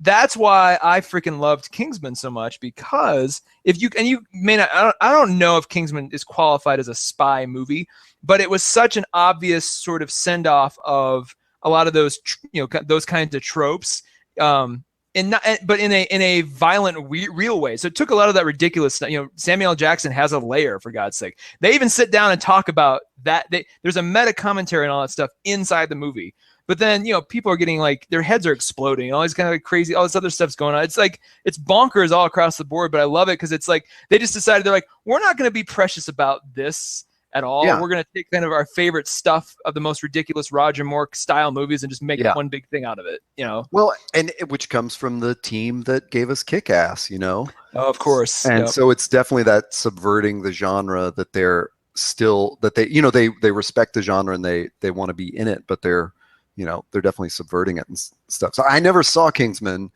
that's why I freaking loved Kingsman so much, because you may not, I don't know if Kingsman is qualified as a spy movie, but it was such an obvious sort of send off of a lot of those, you know, those kinds of tropes. But in a violent, real way. So it took a lot of that ridiculous stuff. You know, Samuel L. Jackson has a lair, for God's sake. They even sit down and talk about that. There's a meta commentary and all that stuff inside the movie. But then, you know, people are getting like, their heads are exploding. All these kind of like crazy, all this other stuff's going on. It's like, it's bonkers all across the board, but I love it because it's like, they just decided, they're like, we're not going to be precious about this at all. Yeah. We're going to take kind of our favorite stuff of the most ridiculous Roger Moore style movies and just make one big thing out of it, you know? Well, and which comes from the team that gave us Kick-Ass, you know? Oh, of course. And so it's definitely that subverting the genre that they're still, that they, you know, they respect the genre and they want to be in it, but they're, you know, they're definitely subverting it and stuff. So I never saw Kingsman,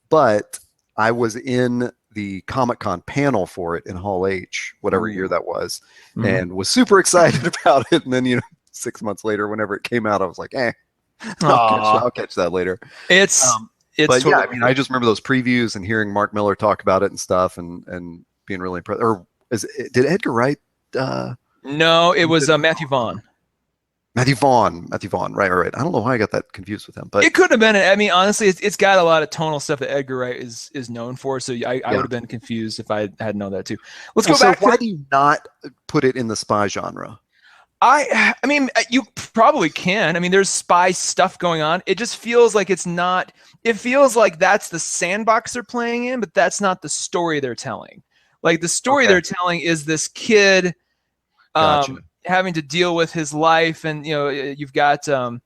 but I was in the Comic-Con panel for it in Hall H, whatever year that was, Mhm. and was super excited about it. And then 6 months later, whenever it came out, I was like, Aw. I'll catch that later. It's But yeah, totally I mean, I just remember those previews and hearing Mark Miller talk about it and stuff, and being really impressed. Or did Edgar Wright? No, it was Matthew Vaughn. Matthew Vaughn, right. I don't know why I got that confused with him, but It could have been. I mean, honestly, it's got a lot of tonal stuff that Edgar Wright is known for. So I would have been confused if I had known that too. Let's go back. Why do you not put it in the spy genre? I mean, you probably can. I mean, there's spy stuff going on. It just feels like it's not. It feels like that's the sandbox they're playing in, but that's not the story they're telling. Like the story they're telling is this kid having to deal with his life, and you've got Colin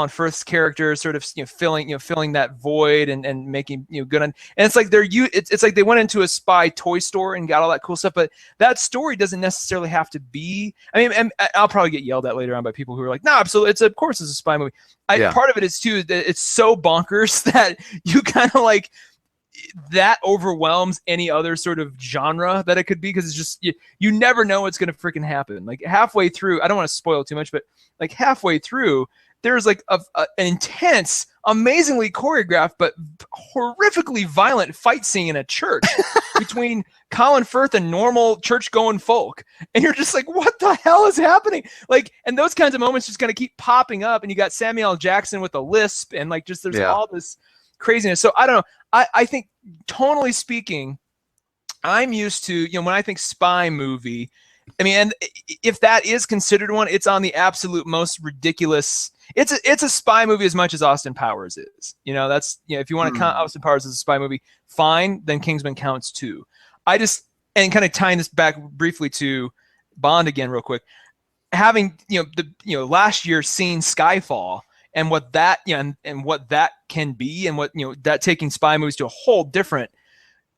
Firth's character sort of filling that void and making good on. And it's like it's like they went into a spy toy store and got all that cool stuff, but that story doesn't necessarily have to be. I mean, and I'll probably get yelled at later on by people who are like, "No, absolutely, of course it's a spy movie." Part of it is too that it's so bonkers that you kind of like. That overwhelms any other sort of genre that it could be, because it's just you never know what's going to freaking happen. Like halfway through, I don't want to spoil too much, but like halfway through, there's like an intense, amazingly choreographed but horrifically violent fight scene in a church between Colin Firth and normal church-going folk, and you're just like, what the hell is happening? Like, and those kinds of moments just kind of keep popping up, and you got Samuel L. Jackson with a lisp, and like just there's all this craziness. So I don't know. I think tonally speaking, I'm used to, when I think spy movie, I mean, and if that is considered one, it's on the absolute most ridiculous. It's a spy movie as much as Austin Powers is. That's, if you want to count Austin Powers as a spy movie, fine, then Kingsman counts too. And kind of tying this back briefly to Bond again real quick, having, last year seen Skyfall, and what that and what that can be, and what that taking spy movies to a whole different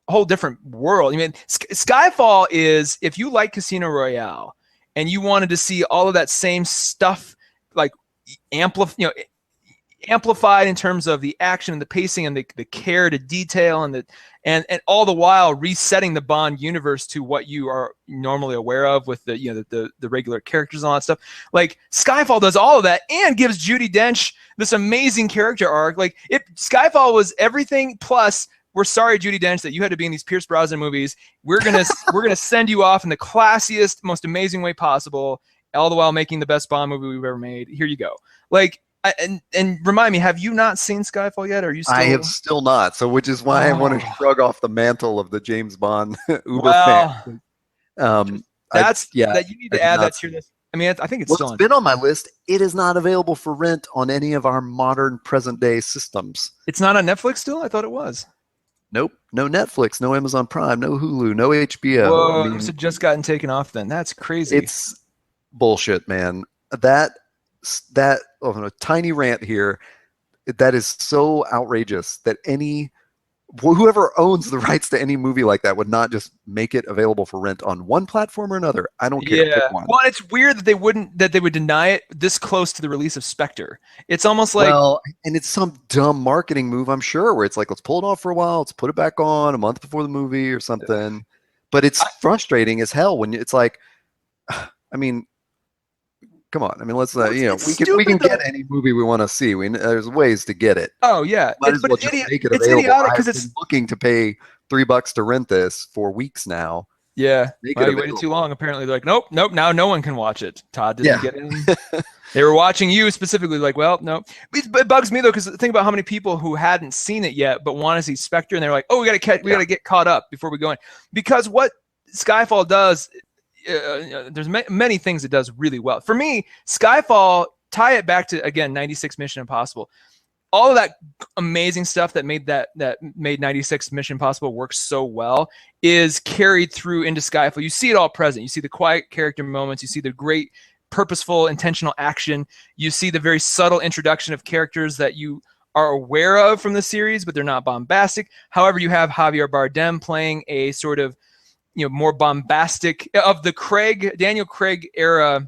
world. I mean, Skyfall is, if you like Casino Royale and you wanted to see all of that same stuff like amplified in terms of the action and the pacing and the care to detail and all the while resetting the Bond universe to what you are normally aware of with the regular characters and all that stuff. Like Skyfall does all of that and gives Judi Dench this amazing character arc. Like Skyfall was everything plus, we're sorry, Judi Dench, that you had to be in these Pierce Brosnan movies. We're gonna send you off in the classiest, most amazing way possible, all the while making the best Bond movie we've ever made. Here you go. Like, and remind me, have you not seen Skyfall yet? Or are you still? I have still not. So, which is why I want to shrug off the mantle of the James Bond uber fan. That you need to add that to your list. I mean, I think it's still. It's been on my list. It is not available for rent on any of our modern present day systems. It's not on Netflix still? I thought it was. Nope. No Netflix, no Amazon Prime, no Hulu, no HBO. Whoa, I mean, it's just gotten taken off then. That's crazy. It's bullshit, man. A tiny rant here. That is so outrageous that whoever owns the rights to any movie like that would not just make it available for rent on one platform or another. I don't care. Yeah. Well, it's weird that they would deny it this close to the release of Spectre. It's almost like, and it's some dumb marketing move, I'm sure, where it's like, let's pull it off for a while, let's put it back on a month before the movie or something. But it's frustrating as hell when it's like, I mean, come on. I mean, let's we can get any movie we want to see. There's ways to get it. Oh yeah, Might as well just make it available. Idiotic because it's looking to pay $3 to rent this for weeks now. Yeah, you waited too long. Apparently, they're like, nope. Now no one can watch it. Todd didn't get in. They were watching you specifically. Like, well, no. It bugs me though, because think about how many people who hadn't seen it yet but want to see Spectre, and they're like, oh, we got to get caught up before we go in, because what Skyfall does. There's many things it does really well. For me, Skyfall, tie it back to, again, 96 Mission Impossible. All of that amazing stuff that made 96 Mission Impossible work so well is carried through into Skyfall. You see it all present. You see the quiet character moments. You see the great, purposeful, intentional action. You see the very subtle introduction of characters that you are aware of from the series, but they're not bombastic. However, you have Javier Bardem playing a sort of more bombastic of the Daniel Craig era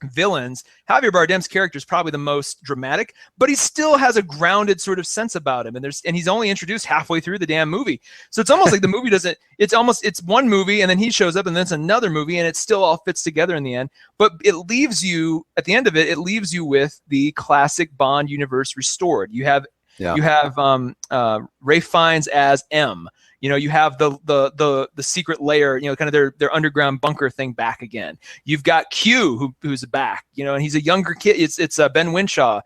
villains, Javier Bardem's character is probably the most dramatic, but he still has a grounded sort of sense about him. And he's only introduced halfway through the damn movie. So it's almost like the movie it's one movie and then he shows up and then it's another movie and it still all fits together in the end. But it leaves you, at the end of it leaves you with the classic Bond universe restored. You have Ralph Fiennes as M. You have the secret layer, kind of their underground bunker thing back again. You've got Q who's back, and he's a younger kid. It's Ben Winshaw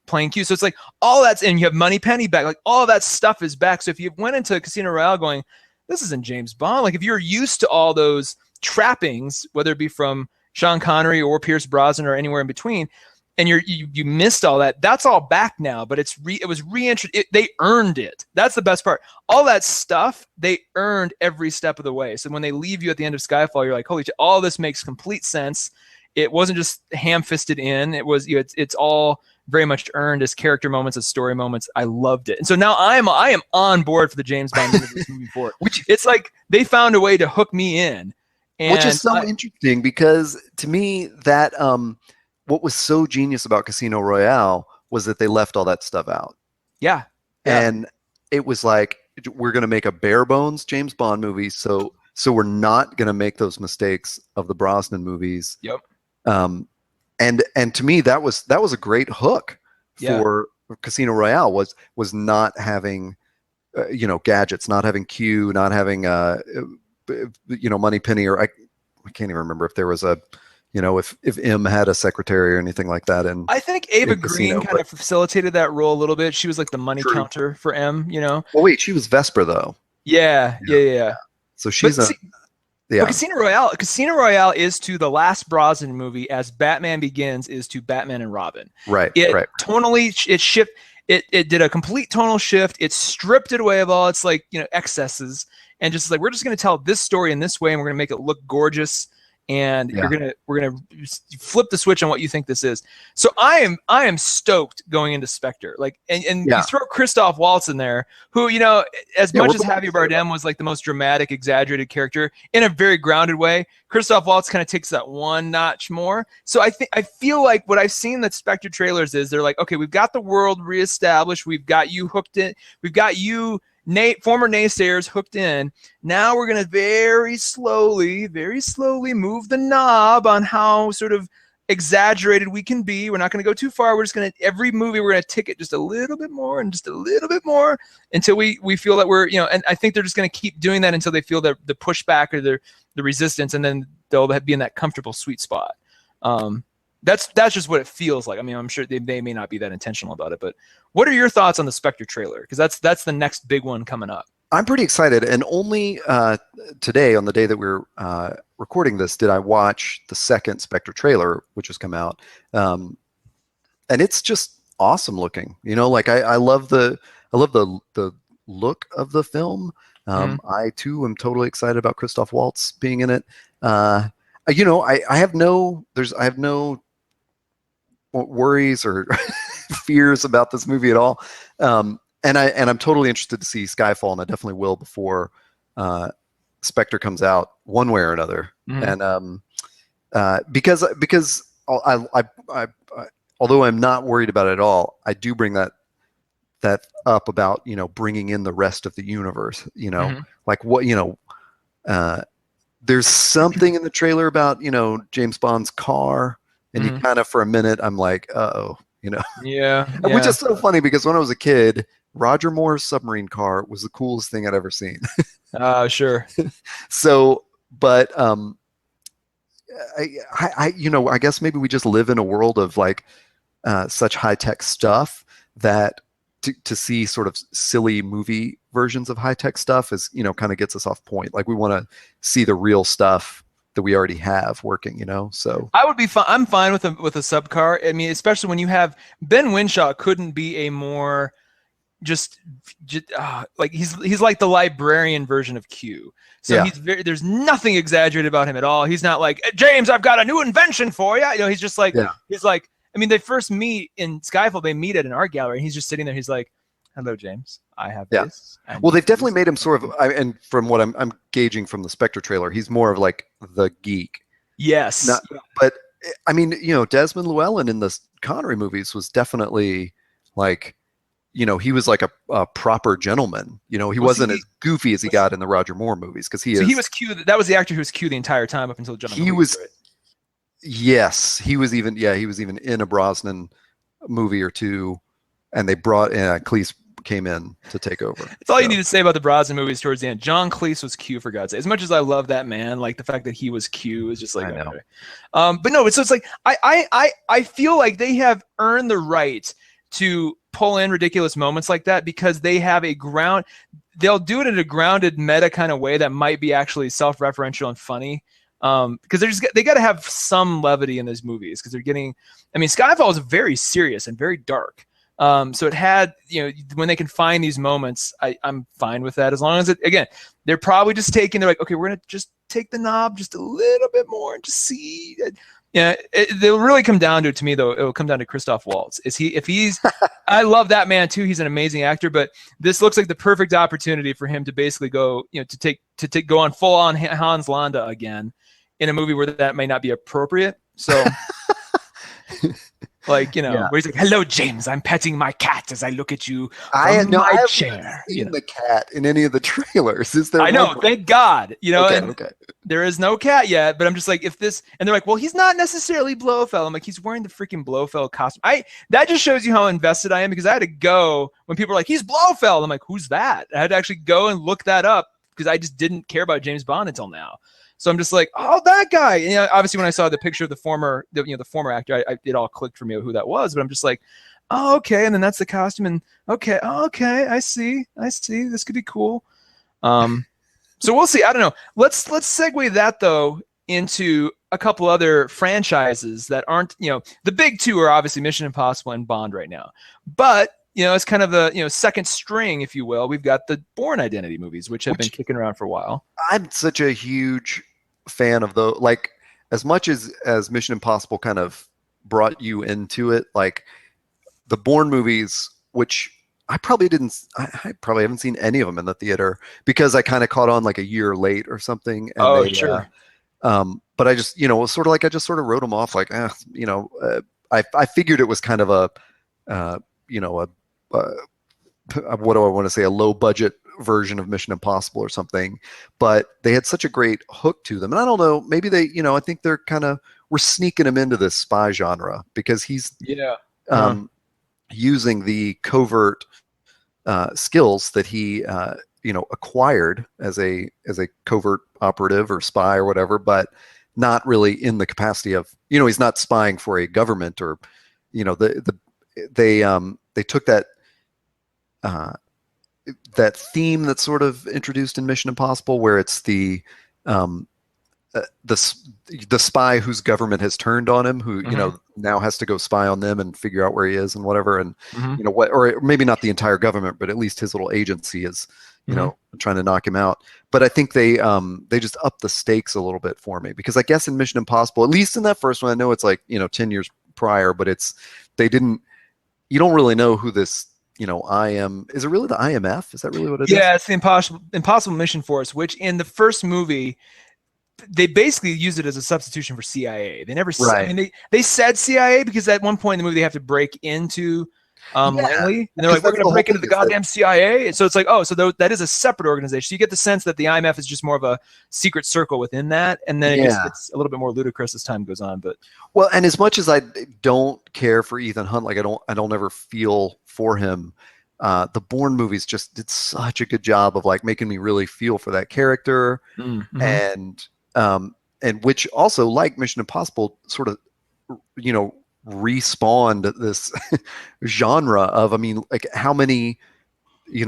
playing Q. So it's like all that's, and you have Moneypenny back. Like all that stuff is back. So if you went into Casino Royale going, this isn't James Bond. Like if you're used to all those trappings, whether it be from Sean Connery or Pierce Brosnan or anywhere in between, and you missed all that. That's all back now, but it was reintroduced. They earned it. That's the best part. All that stuff they earned every step of the way. So when they leave you at the end of Skyfall, you're like, holy shit! All this makes complete sense. It wasn't just ham-fisted in. It was it's all very much earned as character moments, as story moments. I loved it, and so now I am on board for the James Bond movie forward. Which it's like they found a way to hook me in, which is so interesting because to me that what was so genius about Casino Royale was that they left all that stuff out. Yeah. And it was like, we're going to make a bare bones James Bond movie. So we're not going to make those mistakes of the Brosnan movies. Yep. And to me, that was a great hook for Casino Royale was not having, gadgets, not having Q, not having, Moneypenny, or I can't even remember if there was a, if M had a secretary or anything like that. And I think Ava Green kind of facilitated that role a little bit. She was like the money counter for M, Well, wait, she was Vesper though. Yeah. So she's But Casino Royale is to the last Brosnan movie as Batman Begins is to Batman and Robin. Right. Tonally, it did a complete tonal shift. It stripped it away of all its excesses and just like, we're just going to tell this story in this way and we're going to make it look gorgeous. And we're gonna flip the switch on what you think this is. So I am stoked going into Spectre. Like and you throw Christoph Waltz in there, who as much as Javier Bardem was like the most dramatic, exaggerated character in a very grounded way, Christoph Waltz kind of takes that one notch more. So I feel like what I've seen that Spectre trailers is they're like, okay, we've got the world reestablished, we've got you hooked in, we've got you. Former naysayers hooked in. Now we're going to very slowly move the knob on how sort of exaggerated we can be. We're not going to go too far. We're just going to, every movie, we're going to tick it just a little bit more and just a little bit more until we feel that we're, and I think they're just going to keep doing that until they feel the pushback or the resistance, and then they'll be in that comfortable sweet spot. That's just what it feels like. I mean, I'm sure they may not be that intentional about it, but what are your thoughts on the Spectre trailer? Because that's the next big one coming up. I'm pretty excited, and only today, on the day that we're recording this, did I watch the second Spectre trailer, which has come out, and it's just awesome looking. Like I love the look of the film. I too am totally excited about Christoph Waltz being in it. I have no worries or fears about this movie at all, and I'm totally interested to see Skyfall, and I definitely will before Spectre comes out, one way or another. And because I although I'm not worried about it at all, I do bring that up about bringing in the rest of the universe. Like what there's something in the trailer about James Bond's car. And you kind of, for a minute, I'm like, uh-oh, Yeah. Which is so funny because when I was a kid, Roger Moore's submarine car was the coolest thing I'd ever seen. Sure. So, but I guess maybe we just live in a world of like such high-tech stuff that to see sort of silly movie versions of high-tech stuff is, kind of gets us off point. Like we want to see the real stuff that we already have working, so I would be fine. I'm fine with a sub car. I mean, especially when you have Ben Winshaw couldn't be a more just like he's like the librarian version of Q. So there's nothing exaggerated about him at all. He's not like, James, I've got a new invention for you. He's just like he's like. I mean, they first meet in Skyfall. They meet at an art gallery, and he's just sitting there. He's like, "Hello, James. I have this." Well, they've definitely made him sort of, and from what I'm gauging from the Spectre trailer, he's more of like the geek. Yes. But I mean, Desmond Llewellyn in the Connery movies was definitely like, he was like a proper gentleman. He Was wasn't he as goofy as he was got in the Roger Moore movies because so he was Q? That was the actor who was Q the entire time up until John he Cleese, was, right? yes, he was even in a Brosnan movie or two, and they brought Cleese came in to take over. That's all you So, need to say about the Brosnan movies towards the end. John Cleese was Q, for God's sake. As much as I love that man, like the fact that he was Q is just like, I know. but no, so it's like I feel like they have earned the right to pull in ridiculous moments like that because they have a ground. They'll do it in a grounded meta kind of way that might be actually self-referential and funny. Because they got to have some levity in those movies because they're getting. I mean, Skyfall is very serious and very dark. So it had, when they can find these moments, I'm fine with that as long as they're probably just they're like, okay, we're gonna just take the knob just a little bit more and just see. They'll really come down to me though. It'll come down to Christoph Waltz. If he's, I love that man too. He's an amazing actor, but this looks like the perfect opportunity for him to basically go, to go on full on Hans Landa again in a movie where that may not be appropriate. So. Like, Yeah. where he's like, "Hello, James. I'm petting my cat as I look at you I from no, I my haven't chair." seen the cat in any of the trailers. Is there? I know, thank God. Okay, And okay. there is no cat yet, but I'm just like, if this, and they're like, "Well, he's not necessarily Blofeld." I'm like, he's wearing the freaking Blofeld costume. That just shows you how invested I am because I had to go when people were like, "He's Blofeld." I'm like, "Who's that?" I had to actually go and look that up because I just didn't care about James Bond until now. So I'm just like, oh, that guy. And, obviously, when I saw the picture of the former actor, it all clicked for me who that was. But I'm just like, oh, okay. And then that's the costume. And okay, I see. This could be cool. So we'll see. I don't know. Let's segue that though into a couple other franchises that aren't, the big two are obviously Mission Impossible and Bond right now. But it's kind of the second string, if you will. We've got the Bourne Identity movies, which have been kicking around for a while. I'm such a huge fan of like as much as Mission Impossible kind of brought you into it, like the Bourne movies, which I probably haven't seen any of them in the theater because I kind of caught on like a year late or something. And Sure. But I just, it was sort of like I just sort of wrote them off like, I figured it was kind of a what do I want to say, a low budget version of Mission Impossible or something, but they had such a great hook to them. And I don't know, maybe they, I think they're we're sneaking him into this spy genre because he's using the covert skills that he acquired as a covert operative or spy or whatever, but not really in the capacity of, he's not spying for a government or, they took that that theme that's sort of introduced in Mission Impossible, where it's the spy whose government has turned on him, who now has to go spy on them and figure out where he is and whatever, and or maybe not the entire government, but at least his little agency is trying to knock him out. But I think they just upped the stakes a little bit for me because I guess in Mission Impossible, at least in that first one, I know it's like 10 years prior, but you don't really know who this. Is it really the IMF? Is that really what it is? Yeah, it's the Impossible Mission Force, which in the first movie, they basically used it as a substitution for CIA. They never said, I mean, they said CIA because at one point in the movie they have to break into Langley, and they're like, we're going to break into the goddamn CIA. So it's like, oh, so that is a separate organization. You get the sense that the IMF is just more of a secret circle within that, and then it just gets a little bit more ludicrous as time goes on. But well, and as much as I don't care for Ethan Hunt, like I don't ever feel for him. The Bourne movies just did such a good job of like making me really feel for that character, and which also, like Mission Impossible, sort of respawned this genre of, I mean, like how many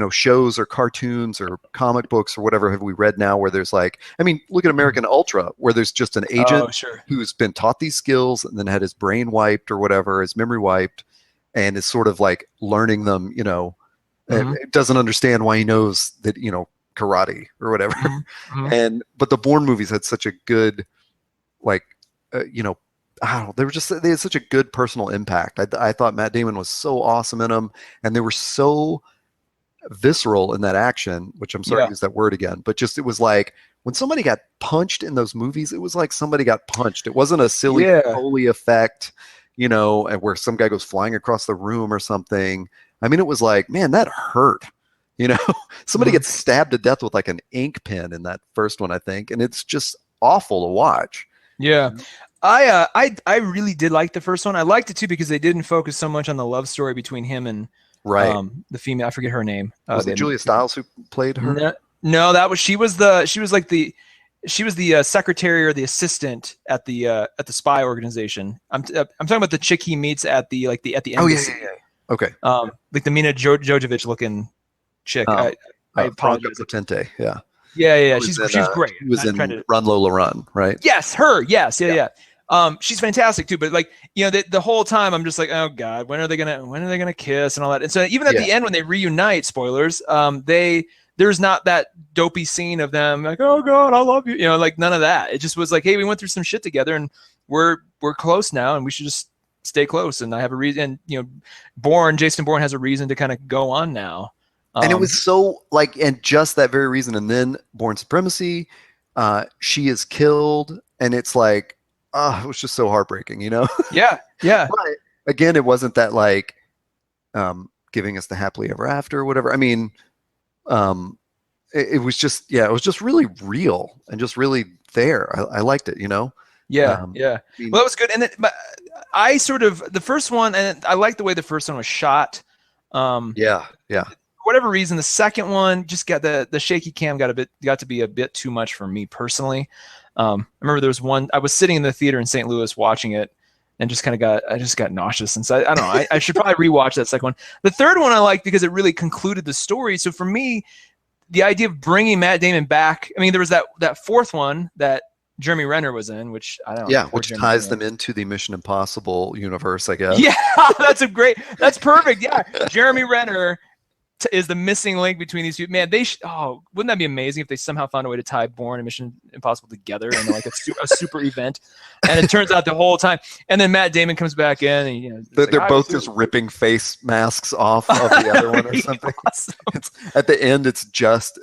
shows or cartoons or comic books or whatever have we read now where there's like, I mean, look at American Ultra, where there's just an agent who's been taught these skills and then had his brain wiped or whatever, his memory wiped, and is sort of like learning them, it doesn't understand why he knows that, karate or whatever. But the Bourne movies had such a good, like, I don't know, they had such a good personal impact. I thought Matt Damon was so awesome in them, and they were so visceral in that action, which I'm sorry to use that word again, but just it was like when somebody got punched in those movies, it was like somebody got punched. It wasn't a silly Foley effect, where some guy goes flying across the room or something. I mean, it was like, man, that hurt. Somebody gets stabbed to death with like an ink pen in that first one, I think, and it's just awful to watch. Yeah. I really did like the first one. I liked it too because they didn't focus so much on the love story between him and the female. I forget her name. Was it Julia Stiles who played her? No, she was the secretary or the assistant at the spy organization. I'm talking about the chick he meets at the embassy. Oh yeah. Okay. Like the Mina Jojovic looking chick. I apologize. Potente, yeah. Yeah. She's great. She was in Run Lola Run, right? Yes, her. Yes, yeah. She's fantastic too. But like, the whole time I'm just like, oh god, when are they gonna kiss and all that? And so even at the end when they reunite, spoilers, there's not that dopey scene of them like, oh god, I love you. Like none of that. It just was like, hey, we went through some shit together and we're close now, and we should just stay close. And I have a reason. Jason Bourne has a reason to kind of go on now. And it was so like, and just that very reason. And then Bourne Supremacy, she is killed, and it's like, it was just so heartbreaking, Yeah. But again, it wasn't that like giving us the happily ever after or whatever. I mean, it was just, it was just really real and just really there. I liked it, Yeah. I mean, well, that was good. And then I sort of the first one, and I liked the way the first one was shot. Yeah. For whatever reason, the second one just got the shaky cam got to be a bit too much for me personally. I remember there was one, I was sitting in the theater in St. Louis watching it and just got nauseous. And so I don't know, I should probably rewatch that second one. The third one I liked because it really concluded the story. So for me, the idea of bringing Matt Damon back, I mean, there was that fourth one that Jeremy Renner was in, which I don't know. Yeah, which ties them into the Mission Impossible universe, I guess. Yeah, that's perfect. Yeah, Jeremy Renner is the missing link between these two. Man, wouldn't that be amazing if they somehow found a way to tie Bourne and Mission Impossible together in like a super event? And it turns out the whole time, and then Matt Damon comes back in, and they're both just ripping face masks off of the other one or something. Awesome. It's at the end. It's just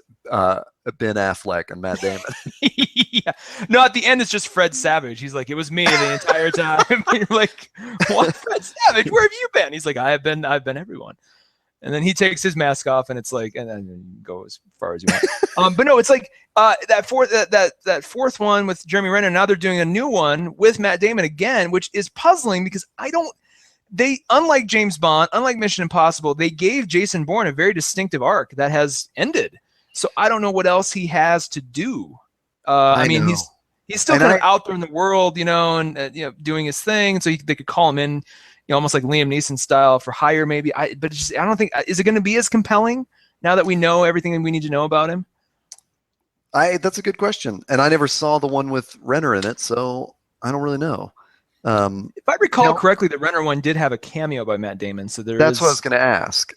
Ben Affleck and Matt Damon. Yeah. No, at the end it's just Fred Savage. He's like, it was me the entire time. You're like, what, Fred Savage? Where have you been? He's like, I've been everyone. And then he takes his mask off, and it's like, and then you go as far as you want. But no, it's like that fourth one with Jeremy Renner. Now they're doing a new one with Matt Damon again, which is puzzling because unlike James Bond, unlike Mission Impossible, they gave Jason Bourne a very distinctive arc that has ended. So I don't know what else he has to do. I mean, he's still kind of out there in the world, and doing his thing. So they could call him in, almost like Liam Neeson style for hire, maybe. But I don't think, is it going to be as compelling now that we know everything we need to know about him? That's a good question, and I never saw the one with Renner in it, so I don't really know. If I recall correctly, the Renner one did have a cameo by Matt Damon, so that's what I was going to ask.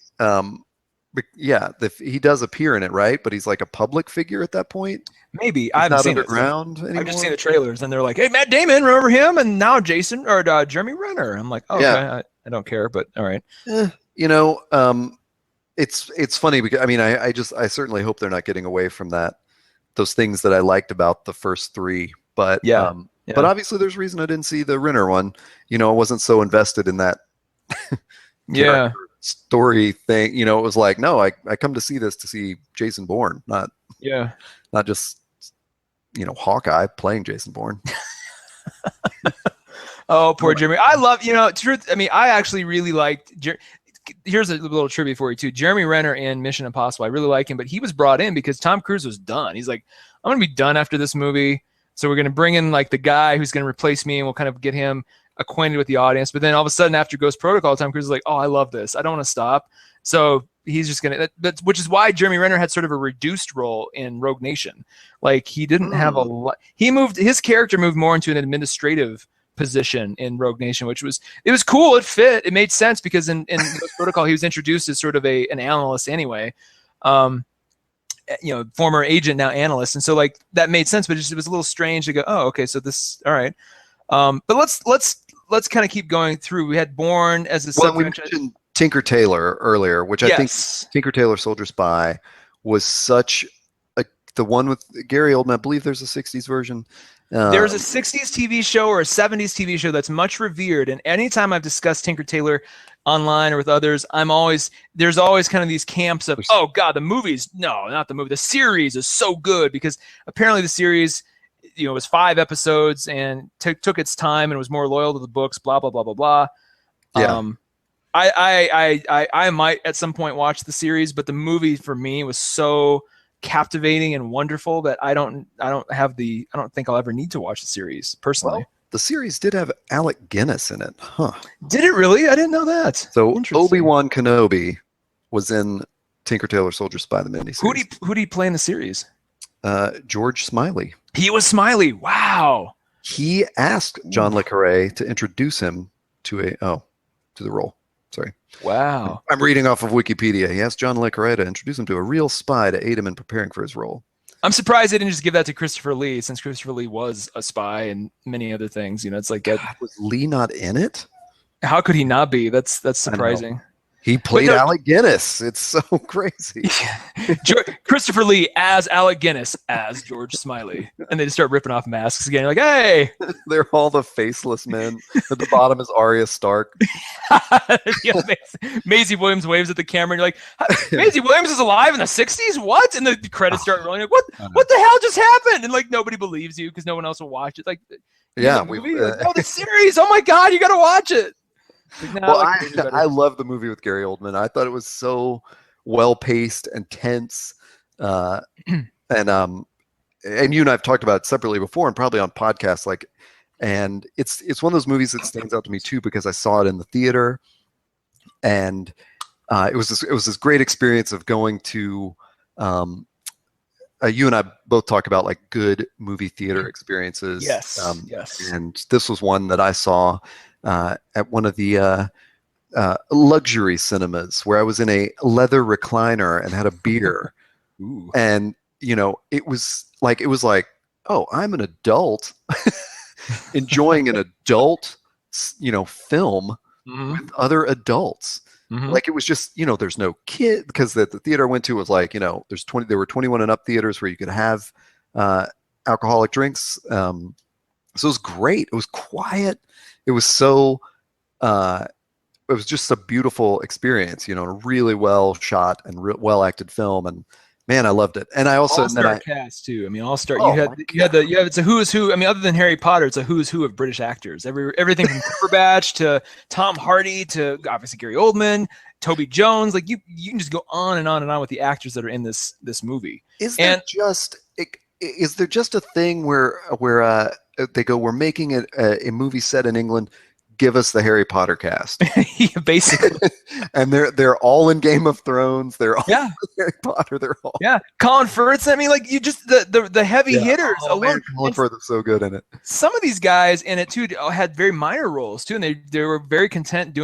But yeah, he does appear in it, right? But he's like a public figure at that point. Maybe I haven't seen underground anymore. I've just seen the trailers, and they're like, "Hey, Matt Damon, remember him?" And now Jason or Jeremy Renner. I'm like, "Oh, yeah. Okay, I don't care," but all right. It's funny because I mean, I certainly hope they're not getting away from those things that I liked about the first three. But but obviously, there's a reason I didn't see the Renner one. I wasn't so invested in that. Story thing, it was like, no, I come to see this to see Jason Bourne, not just Hawkeye playing Jason Bourne. Oh, poor Jeremy. I love, truth. I mean, I actually really liked. Here's a little trivia for you too. Jeremy Renner in Mission Impossible, I really like him, but he was brought in because Tom Cruise was done. He's like, I'm gonna be done after this movie, so we're gonna bring in like the guy who's gonna replace me, and we'll kind of get him acquainted with the audience. But then all of a sudden after Ghost Protocol, Tom Cruise is like, oh, I love this, I don't want to stop. So he's just gonna which is why Jeremy Renner had sort of a reduced role in Rogue Nation. Like he didn't have a lot. His character moved more into an administrative position in Rogue Nation, which was cool. It fit, it made sense because in Ghost Protocol he was introduced as sort of an analyst anyway. Former agent, now analyst, and so like that made sense, but it was a little strange to go, oh, okay, so this, all right. But let's kind of keep going through. We had Bourne as a we mentioned Tinker Tailor earlier, which I think Yes. Tinker Tailor Soldier Spy was such the one with Gary Oldman. I believe there's a 60s version. There's a 60s TV show or a 70s TV show that's much revered. And anytime I've discussed Tinker Tailor online or with others, there's always kind of these camps of, oh God, the movies. No, not the movie. The series is so good because apparently the series, was 5 episodes and took its time and was more loyal to the books, blah, blah, blah, blah, blah. Yeah. I might at some point watch the series, but the movie for me was so captivating and wonderful that I don't think I'll ever need to watch the series personally. Well, the series did have Alec Guinness in it, huh? Did it really? I didn't know that. So Obi-Wan Kenobi was in Tinker Tailor Soldier Spy the miniseries. Who do he play in the series? George Smiley. He was Smiley. Wow. He asked John le Carré to introduce him to the role. Sorry. Wow. I'm reading off of Wikipedia. He asked John le Carré to introduce him to a real spy to aid him in preparing for his role. I'm surprised they didn't just give that to Christopher Lee, since Christopher Lee was a spy and many other things. It's like, God, was Lee not in it? How could he not be? That's surprising. He played Alec Guinness. It's so crazy. Christopher Lee as Alec Guinness as George Smiley. And they just start ripping off masks again. You're like, hey! They're all the faceless men. At the bottom is Arya Stark. Maisie Williams waves at the camera and you're like, Maisie Williams is alive in the 60s? What? And the credits start rolling. Like, what the hell just happened? And like nobody believes you because no one else will watch it. Like, yeah, the series. Oh my God, you got to watch it. Like, well, I love the movie with Gary Oldman. I thought it was so well paced and tense, and you and I've talked about it separately before, and probably on podcasts. And it's one of those movies that stands out to me too because I saw it in the theater, and it was this great experience of going to. You and I both talk about like good movie theater experiences. Yes. Yes. And this was one that I saw. At one of the luxury cinemas where I was in a leather recliner and had a beer. Ooh. And it was like, oh, I'm an adult enjoying an adult film with other adults. Like it was just there's no kid because the theater I went to was like there were 21 and up theaters where you could have alcoholic drinks. So it was great. It was quiet. It was so, it was just a beautiful experience, a really well shot and well acted film, and man, I loved it. And I also all-star cast too. I mean, all-star. You had it's a who's who. I mean, other than Harry Potter, it's a who's who of British actors. Everything from Cumberbatch to Tom Hardy to obviously Gary Oldman, Toby Jones. Like you can just go on and on and on with the actors that are in this movie. Is there just a thing where they go, we're making it a movie set in England, give us the Harry Potter cast. Yeah, basically. And they're all in Game of Thrones. They're all in Harry Potter. They're all Colin Firth. I mean, like you just the heavy hitters alone. Man, Colin Firth is so good in it. Some of these guys in it too had very minor roles too, and they were very content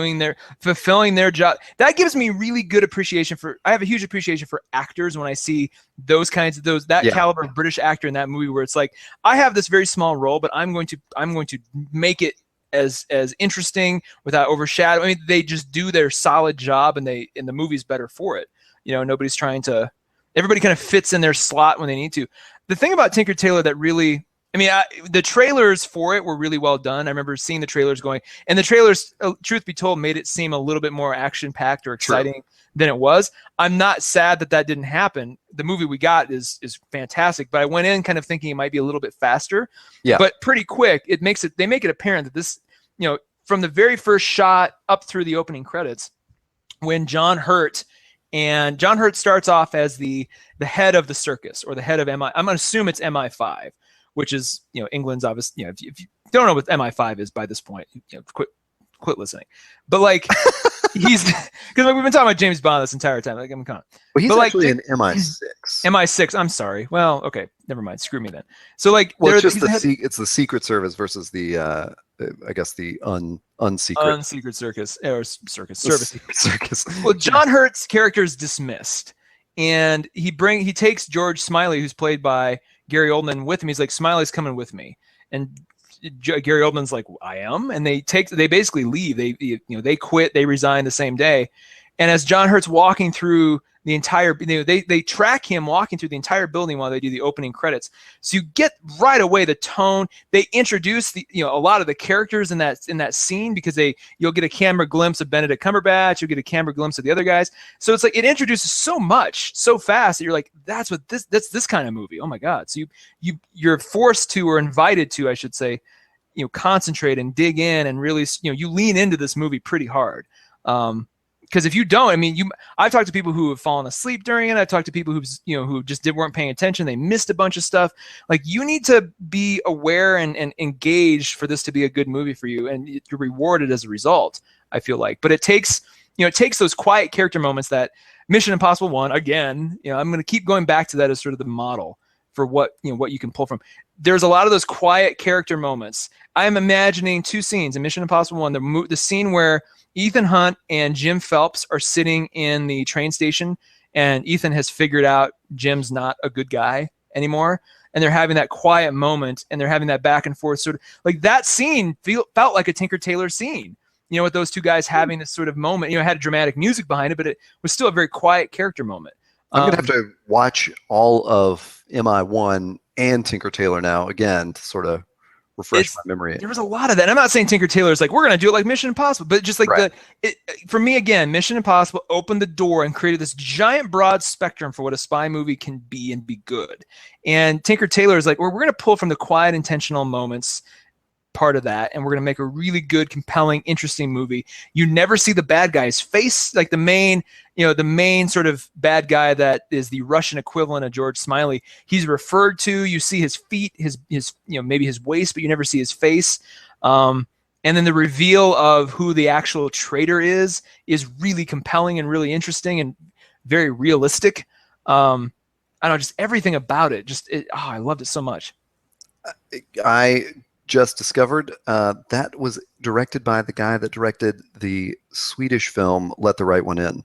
fulfilling their job. That gives me really good appreciation for. I have a huge appreciation for actors when I see those kinds of caliber of British actor in that movie where it's like I have this very small role, but I'm going to make it as interesting without overshadowing. I mean, they just do their solid job, and the movie's better for it. Nobody's trying to. Everybody kind of fits in their slot when they need to. The thing about Tinker Tailor that really, the trailers for it were really well done. I remember seeing the trailers going, and the trailers, truth be told, made it seem a little bit more action-packed or exciting than it was. I'm not sad that didn't happen. The movie we got is fantastic, but I went in kind of thinking it might be a little bit faster. Yeah. But pretty quick, they make it apparent that this, from the very first shot up through the opening credits, when John Hurt starts off as the head of the circus or the head of MI. I'm going to assume it's MI5, which is England's obvious. If you don't know what MI5 is by this point, quit listening. But like he's because we've been talking about James Bond this entire time. Like I'm kind of. Well, he's actually in MI6. MI6. I'm sorry. Well, okay, never mind. Screw me then. So like, it's just it's the Secret Service versus the I guess the unsecret circus or circus service. Circus. Well, John Hurt's character is dismissed, and he takes George Smiley, who's played by Gary Oldman, with him. He's like, Smiley's coming with me, and Gary Oldman's like, I am, and they basically leave. They quit, they resign the same day. And as John Hurt's walking through the entire, they track him walking through the entire building while they do the opening credits. So you get right away the tone. They introduce a lot of the characters in that scene, because you'll get a camera glimpse of Benedict Cumberbatch, you'll get a camera glimpse of the other guys. So it's like it introduces so much so fast that you're like, that's this kind of movie. Oh my God! So you're forced to, or invited to, I should say, concentrate and dig in and really, you lean into this movie pretty hard. Because if you don't, I've talked to people who have fallen asleep during it. I've talked to people who just weren't paying attention. They missed a bunch of stuff. Like, you need to be aware and engaged for this to be a good movie for you, and you're rewarded as a result, I feel like. But it takes those quiet character moments that Mission Impossible 1, again, I'm going to keep going back to that as sort of the model for what you can pull from. There's a lot of those quiet character moments. I am imagining two scenes in Mission Impossible 1, the scene where Ethan Hunt and Jim Phelps are sitting in the train station, and Ethan has figured out Jim's not a good guy anymore, and they're having that quiet moment, and they're having that back and forth sort of, like, that scene felt like a Tinker Tailor scene, with those two guys having this sort of moment. It had dramatic music behind it, but it was still a very quiet character moment. I'm going to have to watch all of MI1 and Tinker Tailor now again to sort of refresh my memory. There was a lot of that. And I'm not saying Tinker Tailor's like, we're going to do it like Mission Impossible, but just like for me, again, Mission Impossible opened the door and created this giant broad spectrum for what a spy movie can be and be good. And Tinker Tailor is like, we're going to pull from the quiet, intentional moments part of that, and we're going to make a really good, compelling, interesting movie. You never see the bad guy's face, like the main sort of bad guy that is the Russian equivalent of George Smiley. He's referred to. You see his feet, his maybe his waist, but you never see his face. And then the reveal of who the actual traitor is really compelling and really interesting and very realistic. I don't know, just everything about it. I loved it so much. I just discovered that was directed by the guy that directed the Swedish film Let the Right One In.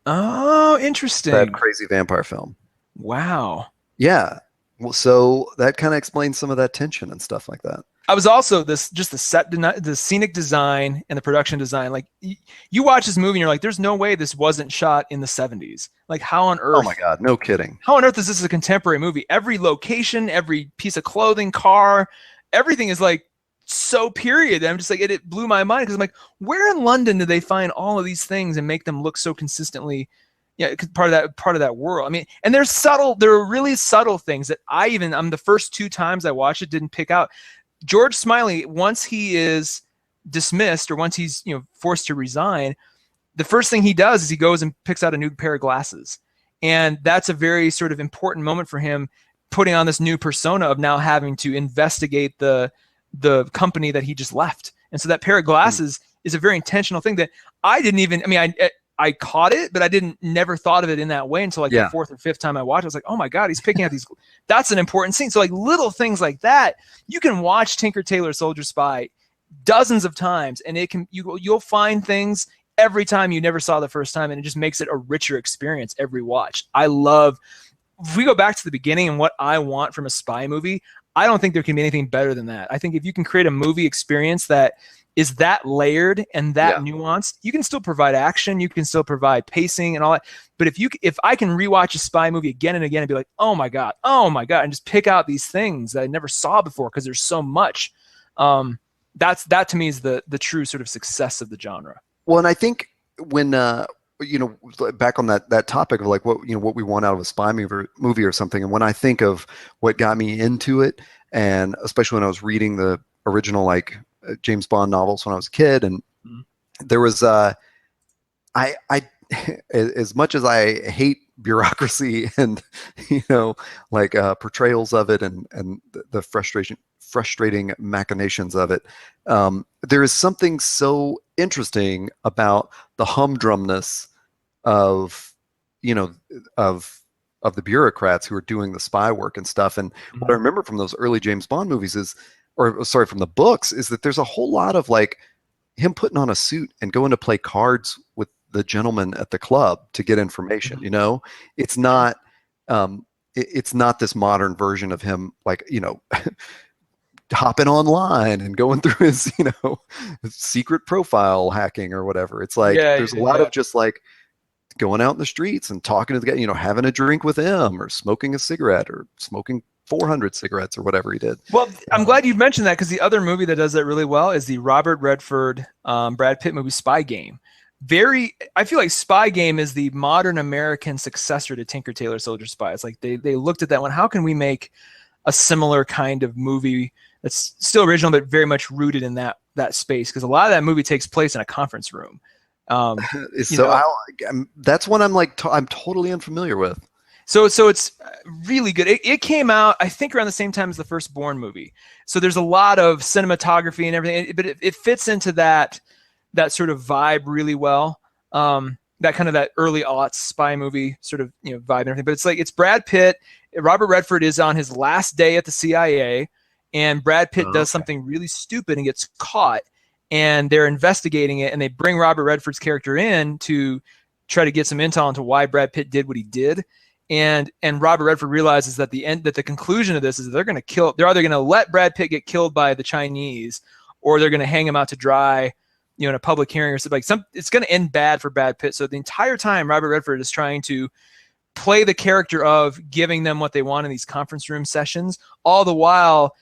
Oh, interesting. That crazy vampire film. Wow. Yeah. Well, so that kind of explains some of that tension and stuff like that. I was also the scenic design and the production design. Like, you watch this movie and you're like, there's no way this wasn't shot in the 70s. Like, how on earth? Oh my God, no kidding. How on earth is this a contemporary movie? Every location, every piece of clothing, car, everything is like so period. And I'm just like, it blew my mind, because I'm like, where in London do they find all of these things and make them look so consistently? Yeah, part of that world. And there are really subtle things that I'm the first two times I watched it didn't pick out. George Smiley, once he is dismissed, or once he's forced to resign, the first thing he does is he goes and picks out a new pair of glasses, and that's a very sort of important moment for him, putting on this new persona of now having to investigate the company that he just left. And so that pair of glasses is a very intentional thing that I didn't even. I caught it, but I never thought of it in that way until the fourth or fifth time I watched it. I was like, oh my God, he's picking out these. That's an important scene. So like little things like that, you can watch Tinker Tailor Soldier Spy dozens of times, and you'll find things every time you never saw the first time, and it just makes it a richer experience every watch. If we go back to the beginning and what I want from a spy movie, I don't think there can be anything better than that. I think if you can create a movie experience that is that layered and that nuanced, you can still provide action, you can still provide pacing and all that. But if I can rewatch a spy movie again and again and be like, oh my God, and just pick out these things that I never saw before because there's so much, that to me is the true sort of success of the genre. Well, and I think when back on that topic of like what we want out of a spy movie or something, and when I think of what got me into it, and especially when I was reading the original James Bond novels when I was a kid, and there was I as much as I hate bureaucracy and portrayals of it and the frustrating machinations of it, there is something so interesting about the humdrumness of the bureaucrats who are doing the spy work and stuff. And what I remember from those early James Bond movies from the books, is that there's a whole lot of him putting on a suit and going to play cards with the gentleman at the club to get information. It's not this modern version of him hopping online and going through his, secret profile hacking or whatever. It's like Yeah, there's a lot yeah. of just like going out in the streets and talking to the guy, having a drink with him or smoking a cigarette or smoking 400 cigarettes or whatever he did. Well, I'm glad you mentioned that because the other movie that does that really well is the Robert Redford, Brad Pitt movie Spy Game. I feel like Spy Game is the modern American successor to Tinker Tailor Soldier Spy. It's like they looked at that one. How can we make a similar kind of movie that's still original but very much rooted in that space? Because a lot of that movie takes place in a conference room. That's one I'm totally unfamiliar with. So it's really good. It came out, I think, around the same time as the first Bourne movie. So there's a lot of cinematography and everything, but it fits into that sort of vibe really well. That kind of that early aughts spy movie sort of vibe and everything. But it's like it's Brad Pitt. Robert Redford is on his last day at the CIA, and Brad Pitt does something really stupid and gets caught. And they're investigating it, and they bring Robert Redford's character in to try to get some intel into why Brad Pitt did what he did. And Robert Redford realizes that the conclusion of this is they're either going to let Brad Pitt get killed by the Chinese, or they're going to hang him out to dry, in a public hearing or something. It's going to end bad for Brad Pitt. So the entire time, Robert Redford is trying to play the character of giving them what they want in these conference room sessions, all the while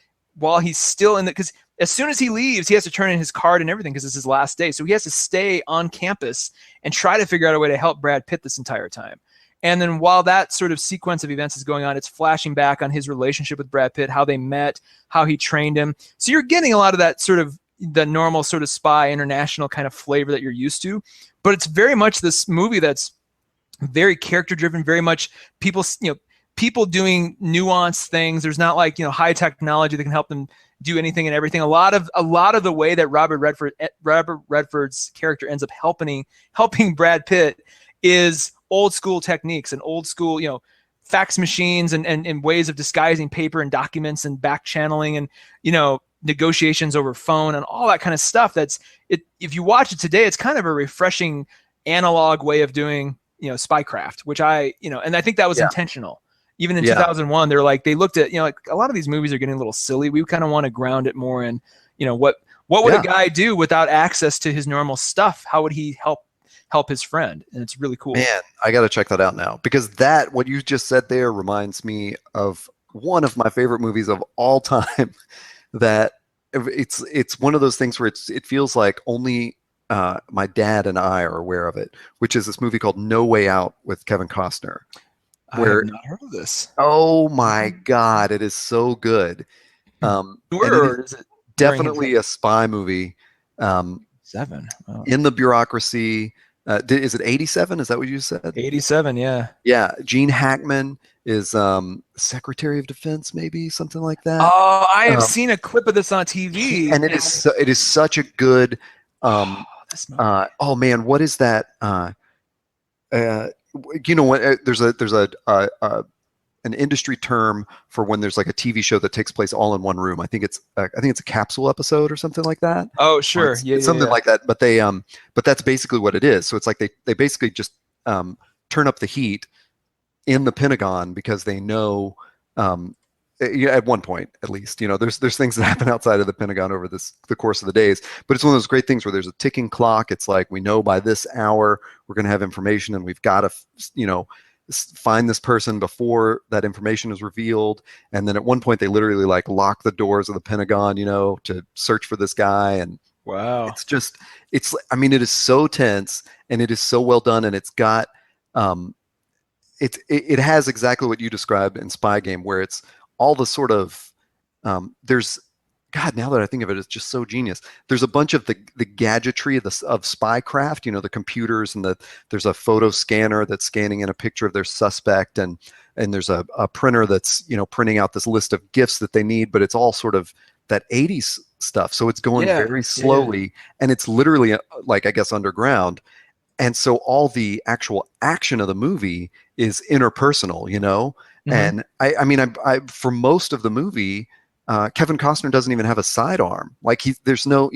he's still in because as soon as he leaves, he has to turn in his card and everything because it's his last day. So he has to stay on campus and try to figure out a way to help Brad Pitt this entire time. And then while that sort of sequence of events is going on, it's flashing back on his relationship with Brad Pitt, how they met, how he trained him. So you're getting a lot of that sort of the normal sort of spy international kind of flavor that you're used to. But it's very much this movie that's very character driven, very much people doing nuanced things. There's not like, high technology that can help them do anything and everything. A lot of the way that Robert Redford's character ends up helping Brad Pitt is old school techniques and old school, fax machines and ways of disguising paper and documents and back channeling and, negotiations over phone and all that kind of stuff. If you watch it today, it's kind of a refreshing analog way of doing, spycraft, which and I think that was intentional. Even in 2001, they looked at, like a lot of these movies are getting a little silly. We kind of want to ground it more in, what would a guy do without access to his normal stuff? How would he help his friend? And it's really cool. Man, I got to check that out now because what you just said there reminds me of one of my favorite movies of all time. That it's one of those things where it feels like only my dad and I are aware of it, which is this movie called No Way Out with Kevin Costner. I have not heard of this. Oh my God, it is so good. Or is it definitely a spy movie. 7. Oh. In the bureaucracy. Is it 87? Is that what you said? 87, yeah. Yeah. Gene Hackman is Secretary of Defense, maybe something like that. Oh, I have seen a clip of this on TV, and it is such a good. Oh man, what is that? There's an industry term for when there's like a TV show that takes place all in one room. I think it's a capsule episode or something like that. Oh, sure. It's something like that. But but that's basically what it is. So it's like they basically just turn up the heat in the Pentagon because they know, at one point at least, there's things that happen outside of the Pentagon over the course of the days. But it's one of those great things where there's a ticking clock. It's like we know by this hour we're going to have information, and we've got to, find this person before that information is revealed. And then at one point they literally like lock the doors of the Pentagon, to search for this guy. And wow, it is so tense and it is so well done. And it's got, it has exactly what you described in Spy Game, where it's all the sort of, there's, God, now that I think of it, it's just so genius. There's a bunch of the gadgetry of spycraft, the computers, and there's a photo scanner that's scanning in a picture of their suspect, and there's a printer that's printing out this list of gifts that they need, but it's all sort of that 80s stuff. So it's going very slowly, and it's literally like, I guess, underground. And so all the actual action of the movie is interpersonal, Mm-hmm. And I for most of the movie, Kevin Costner doesn't even have a sidearm. Like there's no,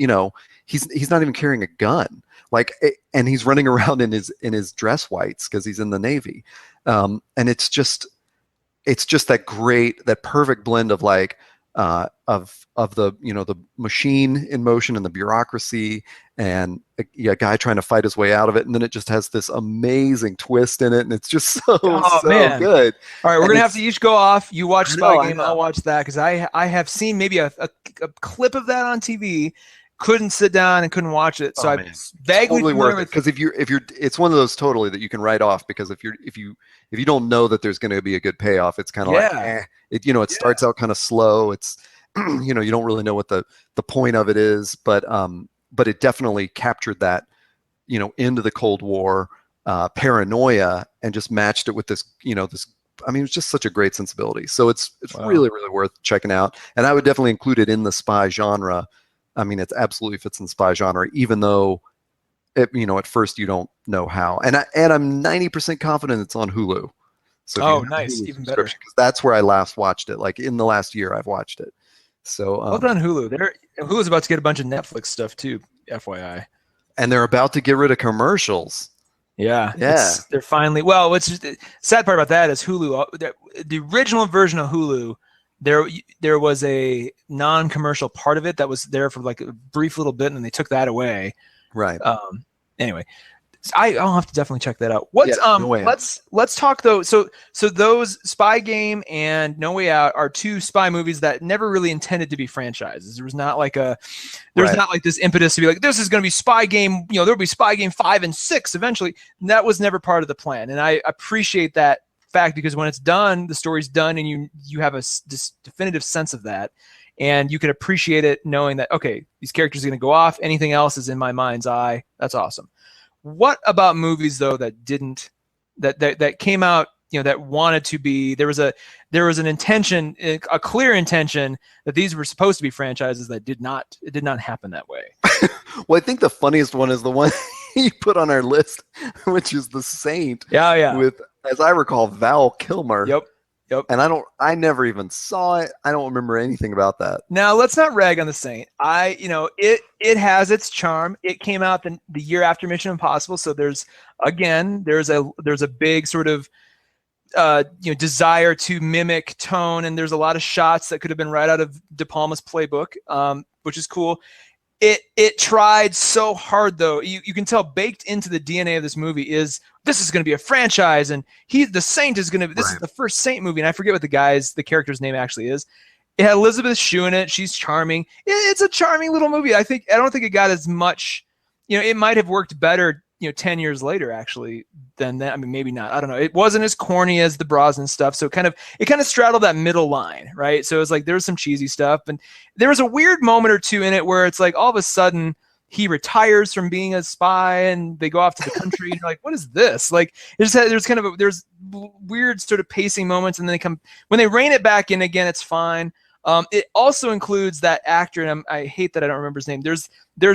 he's not even carrying a gun. Like, and he's running around in his dress whites because he's in the Navy. And it's just that perfect blend of like of the the machine in motion and the bureaucracy and a guy trying to fight his way out of it, and then it just has this amazing twist in it, and it's just so man. good. All right, we're And gonna have to each go off. You watch Spy Game, I know. I'll watch that because I have seen maybe a clip of that on TV. Couldn't sit down and couldn't watch it, so I vaguely totally worth it, with because if you're it's one of those totally that you can write off, because if you don't know that there's going to be a good payoff, it's kind of like it starts out kind of slow. It's you don't really know what the point of it is, but it definitely captured that into the Cold War paranoia and just matched it with this this. I mean, it's just such a great sensibility. So it's really, really worth checking out, and I would definitely include it in the spy genre. I mean, it absolutely fits in the spy genre, even though at first you don't know how. And I'm 90% confident it's on Hulu. So nice, even better. Because that's where I last watched it. Like in the last year, I've watched it. So well done, Hulu. Hulu's about to get a bunch of Netflix stuff too, FYI. And they're about to get rid of commercials. Yeah. They're finally. Well, what's the sad part about that is Hulu. The original version of Hulu, there was a non-commercial part of it that was there for like a brief little bit, and they took that away. Right. Anyway, I'll have to definitely check that out. Let's talk though. So those Spy Game and No Way Out are two spy movies that never really intended to be franchises. There was not like not like this impetus to be like, this is going to be Spy Game. There'll be Spy Game 5 and 6 eventually. And that was never part of the plan, and I appreciate that fact, because when it's done, the story's done, and you have this definitive sense of that, and you can appreciate it knowing that, okay, these characters are going to go off. Anything else is in my mind's eye. That's awesome. What about movies though that didn't that came out that wanted to be, there was an intention, a clear intention that these were supposed to be franchises that did not happen that way? Well, I think the funniest one is the one you put on our list, which is The Saint. Yeah. With, as I recall, Val Kilmer. Yep. And I never even saw it. I don't remember anything about that. Now, let's not rag on The Saint. It has its charm. It came out the year after Mission Impossible, so there's a big sort of desire to mimic tone, and there's a lot of shots that could have been right out of De Palma's playbook, which is cool. It tried so hard though. You can tell baked into the DNA of this movie is this is going to be a franchise, and The Saint is going to be, this is the first Saint movie, and I forget what the character's name actually is. It had Elizabeth Shue in it. She's charming. It's a charming little movie. I don't think it got as much, it might have worked better 10 years later actually than that. I mean, maybe not. I don't know. It wasn't as corny as the Brosnan stuff. So it kind of straddled that middle line, right? So it's like there was some cheesy stuff, and there was a weird moment or two in it where it's like all of a sudden he retires from being a spy and they go off to the country and you're like, what is this? Like there's weird sort of pacing moments, and then when they rein it back in again, it's fine. It also includes that actor, and I hate that I don't remember his name. There's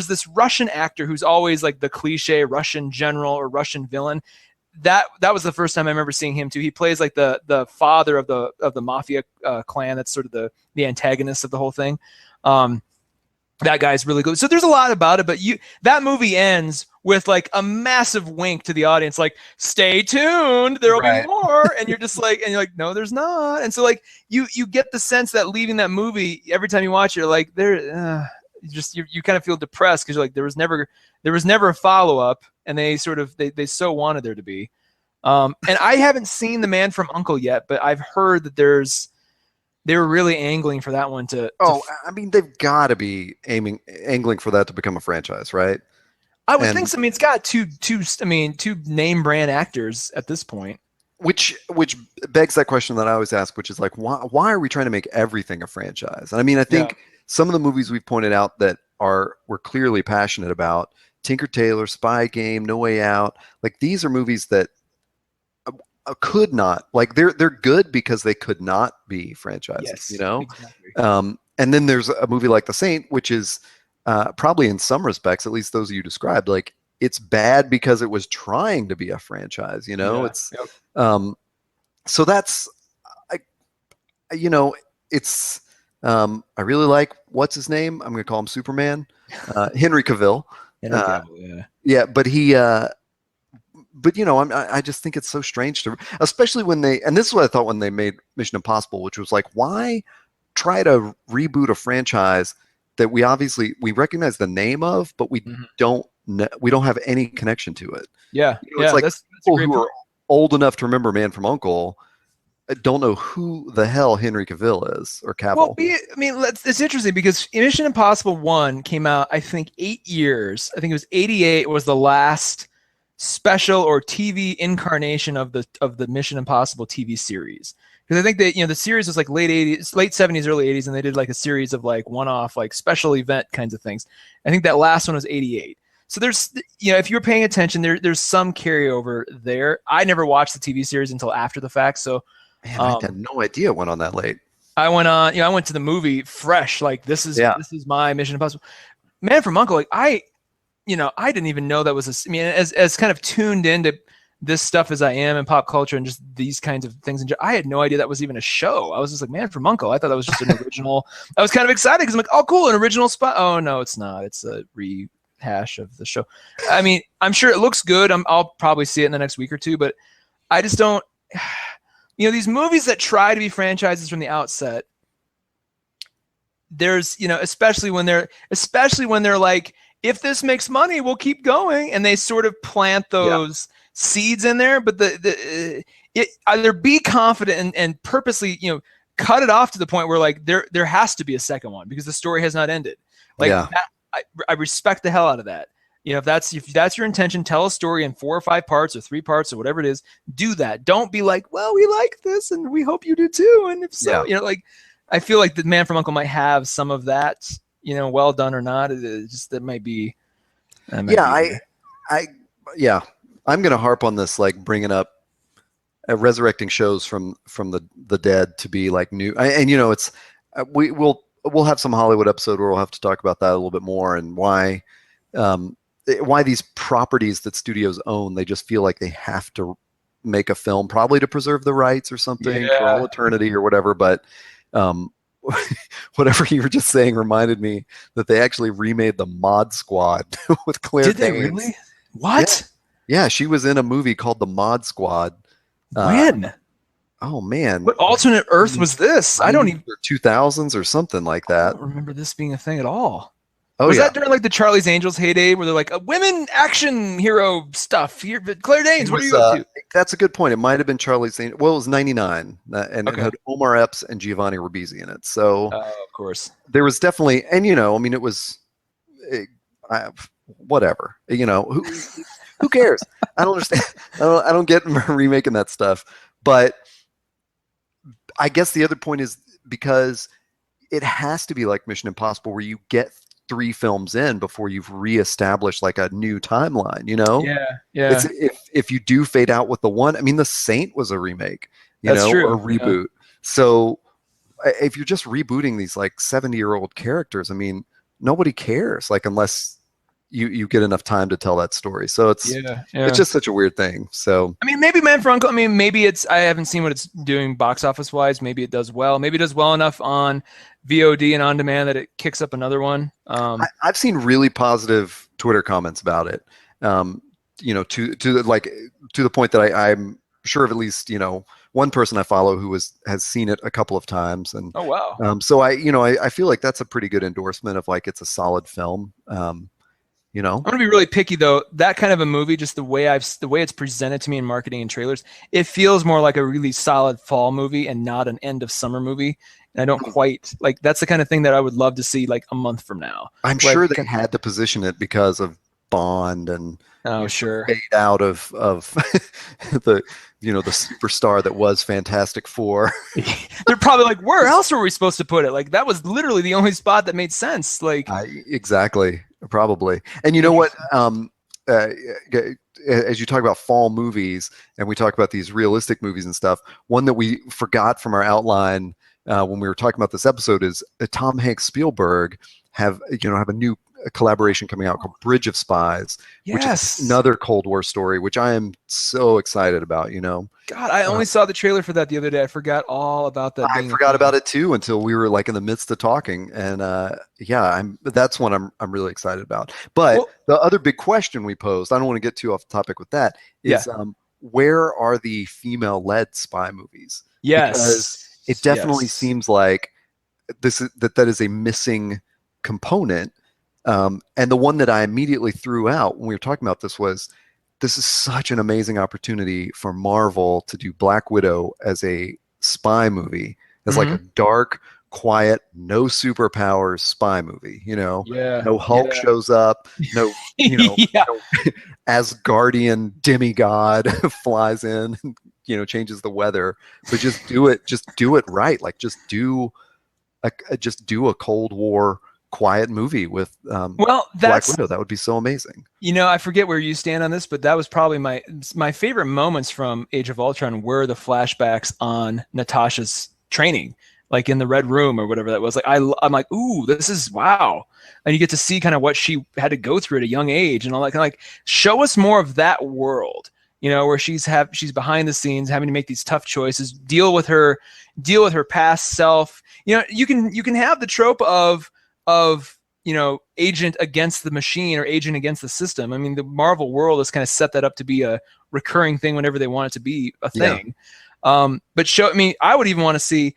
this Russian actor who's always like the cliche Russian general or Russian villain. That was the first time I remember seeing him too. He plays like the father of the mafia clan. That's sort of the antagonist of the whole thing. That guy's really good. So there's a lot about it, but that movie ends with like a massive wink to the audience, like, stay tuned, there'll be more. And you're just like, no, there's not. And so like you get the sense that leaving that movie, every time you watch it, you're like, you kind of feel depressed because you're like, there was never a follow-up, and they sort of they so wanted there to be. And I haven't seen The Man from U.N.C.L.E. yet, but I've heard that they were really angling for that one to. I mean, they've got to be angling for that to become a franchise, right? I would think so. I mean, it's got two name brand actors at this point. Which begs that question that I always ask, which is like, why are we trying to make everything a franchise? And I mean, I think some of the movies we've pointed out that we're clearly passionate about, Tinker Tailor, Spy Game, No Way Out, like these are movies that could not, like they're good because they could not be franchises, Exactly. And then there's a movie like The Saint, which is probably in some respects, at least those you described, like it's bad because it was trying to be a franchise, it's so that's it's I really like, what's his name, I'm gonna call him Superman, Henry Cavill. But he but I just think it's so strange especially when and this is what I thought when they made Mission Impossible, which was like, why try to reboot a franchise that we recognize the name of, but we don't have any connection to it. Yeah, It's like that's a people great who point. are old enough to remember Man from Uncle don't know who the hell Henry Cavill is or Cavill. Well, it's interesting because Mission Impossible 1 came out, I think, 8 years. I think it was 88 was the last special or TV incarnation of the Mission Impossible TV series. Because I think that the series was like late 70s, early 80s, and they did like a series of like one-off like special event kinds of things. I think that last one was 88. So there's if you're paying attention, there's some carryover there. I never watched the TV series until after the fact, so. Man, I had no idea it went on that late. I went to the movie fresh. Like this is my Mission Impossible. Man from Uncle. Like I didn't even know that was as kind of tuned into this stuff as I am in pop culture and just these kinds of things. I had no idea that was even a show. I was just like, Man from Uncle. I thought that was just an original. I was kind of excited because I'm like, oh, cool, an original spot. Oh no, it's not. It's a rehash of the show. I mean, I'm sure it looks good. I'll probably see it in the next week or two, but I just don't. These movies that try to be franchises from the outset, there's, especially when they're like, if this makes money, we'll keep going. And they sort of plant those seeds in there, but either be confident and purposely, cut it off to the point where like, there has to be a second one because the story has not ended. Like that, I respect the hell out of that. If that's your intention, tell a story in 4 or 5 parts or 3 parts or whatever it is. Do that. Don't be like, well, we like this and we hope you do too. And if so, like I feel like the Man from Uncle might have some of that. Well done or not. That might be. I'm gonna harp on this, like bringing up resurrecting shows from the dead to be like new. It's we'll have some Hollywood episode where we'll have to talk about that a little bit more and why these properties that studios own, they just feel like they have to make a film probably to preserve the rights or something for all eternity or whatever. But whatever you were just saying reminded me that they actually remade the Mod Squad with Claire Danes. Did they really? What? Yeah, she was in a movie called The Mod Squad. When? Oh man. What alternate Earth was this? I don't even 2000s or something like that. I don't remember this being a thing at all. Oh, was that during like the Charlie's Angels heyday where they're like women action hero stuff here? Claire Danes, what are you up to? That's a good point. It might have been Charlie's Angels. Well, it was 99 and it had Omar Epps and Giovanni Ribisi in it. So of course there was definitely, and it was whatever, who cares? I don't understand. I don't get remaking that stuff. But I guess the other point is because it has to be like Mission Impossible where you get 3 films in before you've reestablished like a new timeline, It's, if you do fade out with the one, The Saint was a remake, That's true. or a reboot. So if you're just rebooting these like 70-year-old characters, nobody cares, like unless you get enough time to tell that story. So it's just such a weird thing. So maybe Man from Uncle. Maybe I haven't seen what it's doing box office wise. Maybe it does well. Maybe it does well enough on VOD and on demand that it kicks up another one. I've seen really positive Twitter comments about it. To the point that I'm sure of at least one person I follow who has seen it a couple of times. And oh wow. So I feel like that's a pretty good endorsement of like it's a solid film. I'm gonna be really picky though. That kind of a movie, just the way it's presented to me in marketing and trailers, it feels more like a really solid fall movie and not an end of summer movie. And I don't quite like. That's the kind of thing that I would love to see like a month from now. I'm sure they had to position it because of Bond and sure fade out of the the superstar that was Fantastic Four. They're probably like, where else were we supposed to put it? Like that was literally the only spot that made sense. Like exactly. Probably. And you know what? As you talk about fall movies and we talk about these realistic movies and stuff, one that we forgot from our outline when we were talking about this episode is Tom Hanks Spielberg have a new collaboration coming out called Bridge of Spies, which is another Cold War story, which I am so excited about. God, I only saw the trailer for that the other day. I forgot all about that. I forgot about it too until we were like in the midst of talking, and that's one I'm really excited about. But the other big question we posed, I don't want to get too off the topic with that, is where are the female-led spy movies? Yes, because it definitely seems like that is a missing component. And the one that I immediately threw out when we were talking about this was, this is such an amazing opportunity for Marvel to do Black Widow as a spy movie, as like a dark, quiet, no superpowers spy movie. No Hulk shows up, no no Asgardian demigod flies in, changes the weather, but just do it right. Like just do a Cold War quiet movie with Black Widow. That would be so amazing. I forget where you stand on this, but that was probably my favorite moments from Age of Ultron were the flashbacks on Natasha's training, like in the Red Room or whatever that was. Like I'm like, ooh, this is wow. And you get to see kind of what she had to go through at a young age and all that. Kind of like, show us more of that world, where she's behind the scenes having to make these tough choices, deal with her past self. You can have the trope of agent against the machine or agent against the system. I mean, the Marvel world has kind of set that up to be a recurring thing whenever they want it to be a thing. But I would even want to see,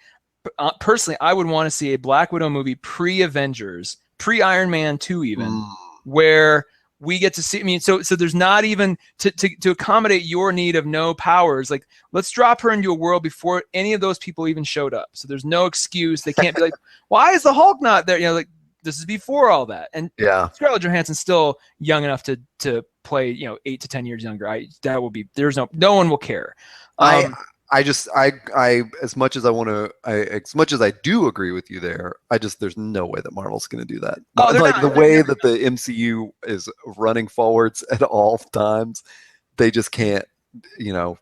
personally, I would want to see a Black Widow movie pre-Avengers, pre-Iron Man 2 even, where we get to see, so there's not even to accommodate your need of no powers. Like, let's drop her into a world before any of those people even showed up. So there's no excuse. They can't be like, why is the Hulk not there? Like, this is before all that. And Scarlett Johansson's still young enough to play, 8 to 10 years younger. That will be, no one will care. As much as I do agree with you there, there's no way that Marvel's going to do that. The way that the MCU is running forwards at all times, they just can't,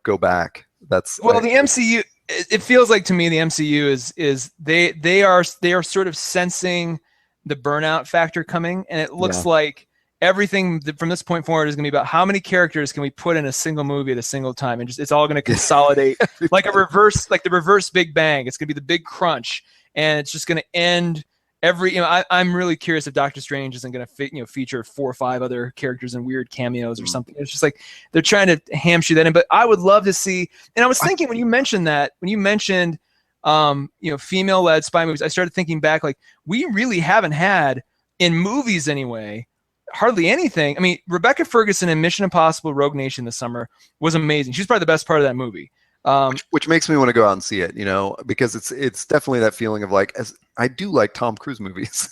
go back. The MCU, it feels like to me, the MCU is they are sort of sensing the burnout factor coming, and it looks like everything from this point forward is going to be about how many characters can we put in a single movie at a single time, and it's all going to consolidate like the reverse Big Bang. It's going to be the big crunch, and it's just going to end every. I'm really curious if Doctor Strange isn't going to feature 4 or 5 other characters in weird cameos or something. It's just like they're trying to hamstring that in. But I would love to see. And I was thinking when you mentioned female-led spy movies, I started thinking back, like, we really haven't had in movies anyway. Hardly anything. I mean, Rebecca Ferguson in Mission Impossible Rogue Nation this summer was amazing. She's probably the best part of that movie. Which makes me want to go out and see it, because it's definitely that feeling of like, as I do like Tom Cruise movies.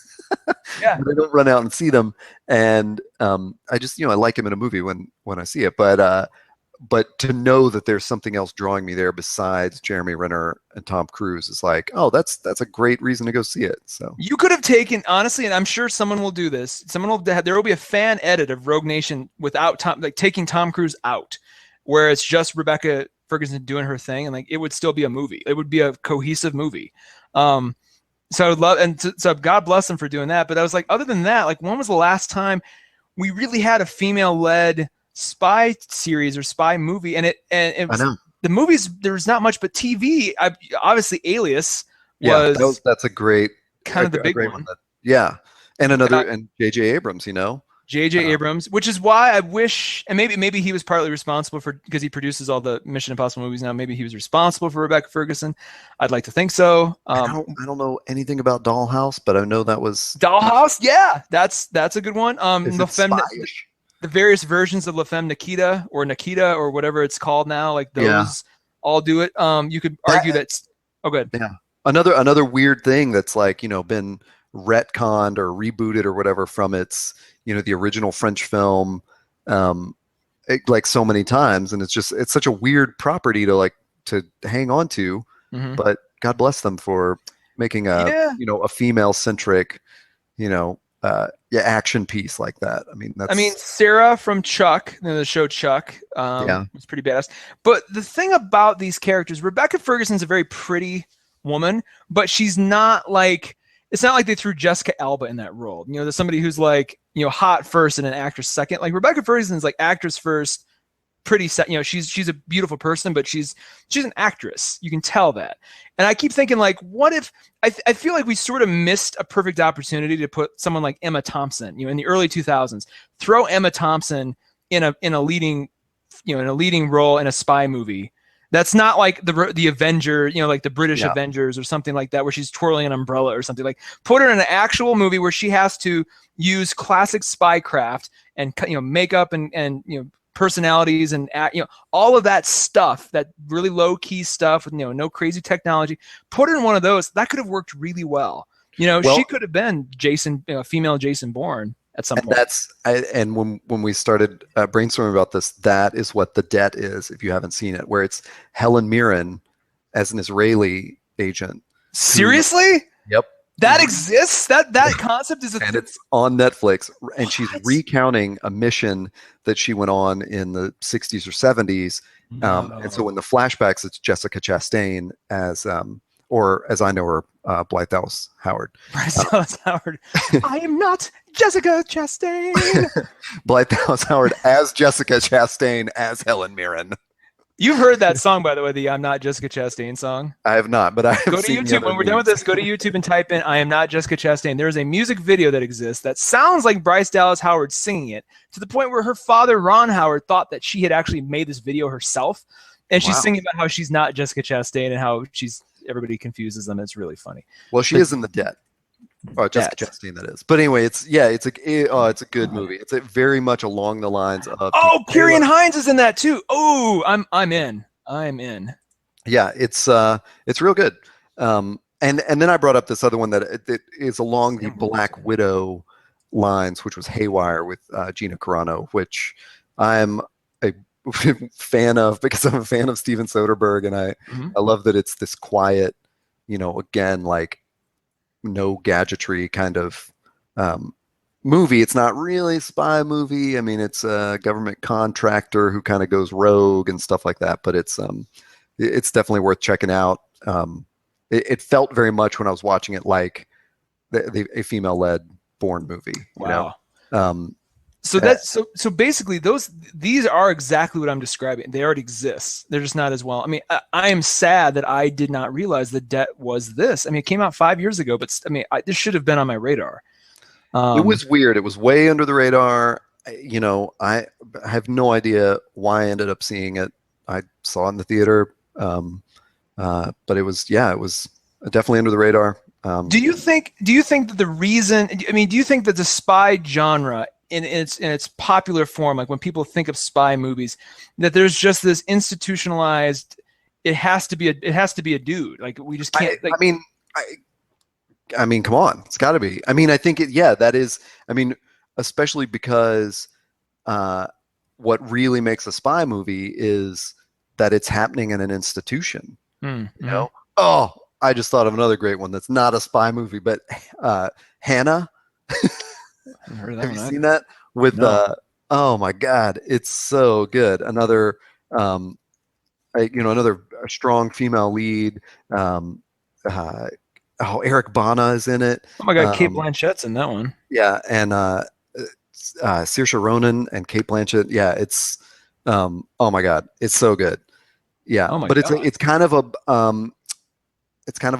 Yeah. But I don't run out and see them. And I just, I like him in a movie when I see it. But to know that there's something else drawing me there besides Jeremy Renner and Tom Cruise is like, oh, that's a great reason to go see it. So you could have taken, honestly, and I'm sure someone will do this. There will be a fan edit of Rogue Nation without taking Tom Cruise out, where it's just Rebecca Ferguson doing her thing, and like it would still be a movie. It would be a cohesive movie. So I would love, and so God bless them for doing that. But I was like, other than that, like, when was the last time we really had a female-led spy series or spy movie? And it was, the movies, there's not much, but TV, obviously Alias was that's a great kind of the big one. And J.J. Abrams, J.J. Abrams, which is why I wish, and maybe he was partly responsible for, because he produces all the Mission Impossible movies now, maybe he was responsible for Rebecca Ferguson. I'd like to think so. I don't know anything about Dollhouse, but I know that was Dollhouse. Yeah, that's a good one. The various versions of La Femme Nikita or whatever it's called now, like those all do it. You could argue that's good. Yeah. Another weird thing that's like, been retconned or rebooted or whatever from its, the original French film, like so many times. And it's such a weird property to hang on to, but God bless them for making a female centric, action piece like that. I mean, Sarah from Chuck, the show Chuck, was pretty badass. But the thing about these characters, Rebecca Ferguson's a very pretty woman, but she's not like, it's not like they threw Jessica Alba in that role. There's somebody who's like, hot first and an actress second. Like Rebecca Ferguson's like actress first, pretty second. She's a beautiful person, but she's an actress. You can tell that. And I keep thinking, like, what if I feel like we sort of missed a perfect opportunity to put someone like Emma Thompson, in the early 2000s, throw Emma Thompson in a leading role in a spy movie. That's not like the Avenger, like the British Yeah. Avengers or something like that, where she's twirling an umbrella or something. Like, put her in an actual movie where she has to use classic spycraft and makeup and personalities and all of that stuff, that really low key stuff with no crazy technology. Put her in one of those. That could have worked really well. She could have been Jason, female Jason Bourne at some point. And when we started brainstorming about this, that is what The Debt is, if you haven't seen it, where it's Helen Mirren as an Israeli agent. Seriously? Yep. That exists? That concept is and it's on Netflix, and she's recounting a mission that she went on in the 60s or 70s. And so in the flashbacks, it's Jessica Chastain as or as I know her, Blythe Dallas Howard. Bryce Dallas Howard. I am not Jessica Chastain. Blythe Dallas Howard as Jessica Chastain as Helen Mirren. You've heard that song, by the way, the I'm Not Jessica Chastain song. I have not, but I have Go to YouTube. When we're done with this, go to YouTube and type in I Am Not Jessica Chastain. There is a music video that exists that sounds like Bryce Dallas Howard singing it, to the point where her father, Ron Howard, thought that she had actually made this video herself. And she's singing about how she's not Jessica Chastain and how everybody confuses them. It's really funny. Well, she is in The Debt. Oh, Jessica Chastain, that is. But anyway, it's a good movie. It's very much along the lines of. Oh, Kieran Hines is in that too. Oh, I'm in. Yeah, it's real good. And then I brought up this other one that it is along the Black Widow lines, which was Haywire with Gina Carano, which I'm a fan of because I'm a fan of Steven Soderbergh, and I love that it's this quiet, again, like no gadgetry kind of movie. It's not really a spy movie. I mean, it's a government contractor who kind of goes rogue and stuff like that, but it's definitely worth checking out. It felt very much when I was watching it like a female-led Bourne movie. Wow. So basically these are exactly what I'm describing. They already exist. They're just not as well. I mean, I am sad that I did not realize The Debt was this. I mean, it came out 5 years ago, but this should have been on my radar. It was weird. It was way under the radar. I have no idea why I ended up seeing it. I saw it in the theater. But it was definitely under the radar. Do you think that the reason, do you think that the spy genre in its popular form, like when people think of spy movies, that there's just this institutionalized, it has to be a dude, like we just can't. I mean, come on, it's got to be. I mean, I think that is. I mean, especially because what really makes a spy movie is that it's happening in an institution. Mm-hmm. Oh, I just thought of another great one that's not a spy movie, but Hannah. Have you seen that? With oh my God, it's so good. Another another strong female lead. Eric Bana is in it. Oh my God, Kate Blanchett's in that one. Yeah, and Saoirse Ronan and Kate Blanchett. Yeah, it's oh my God, it's so good. Yeah, but it's kind of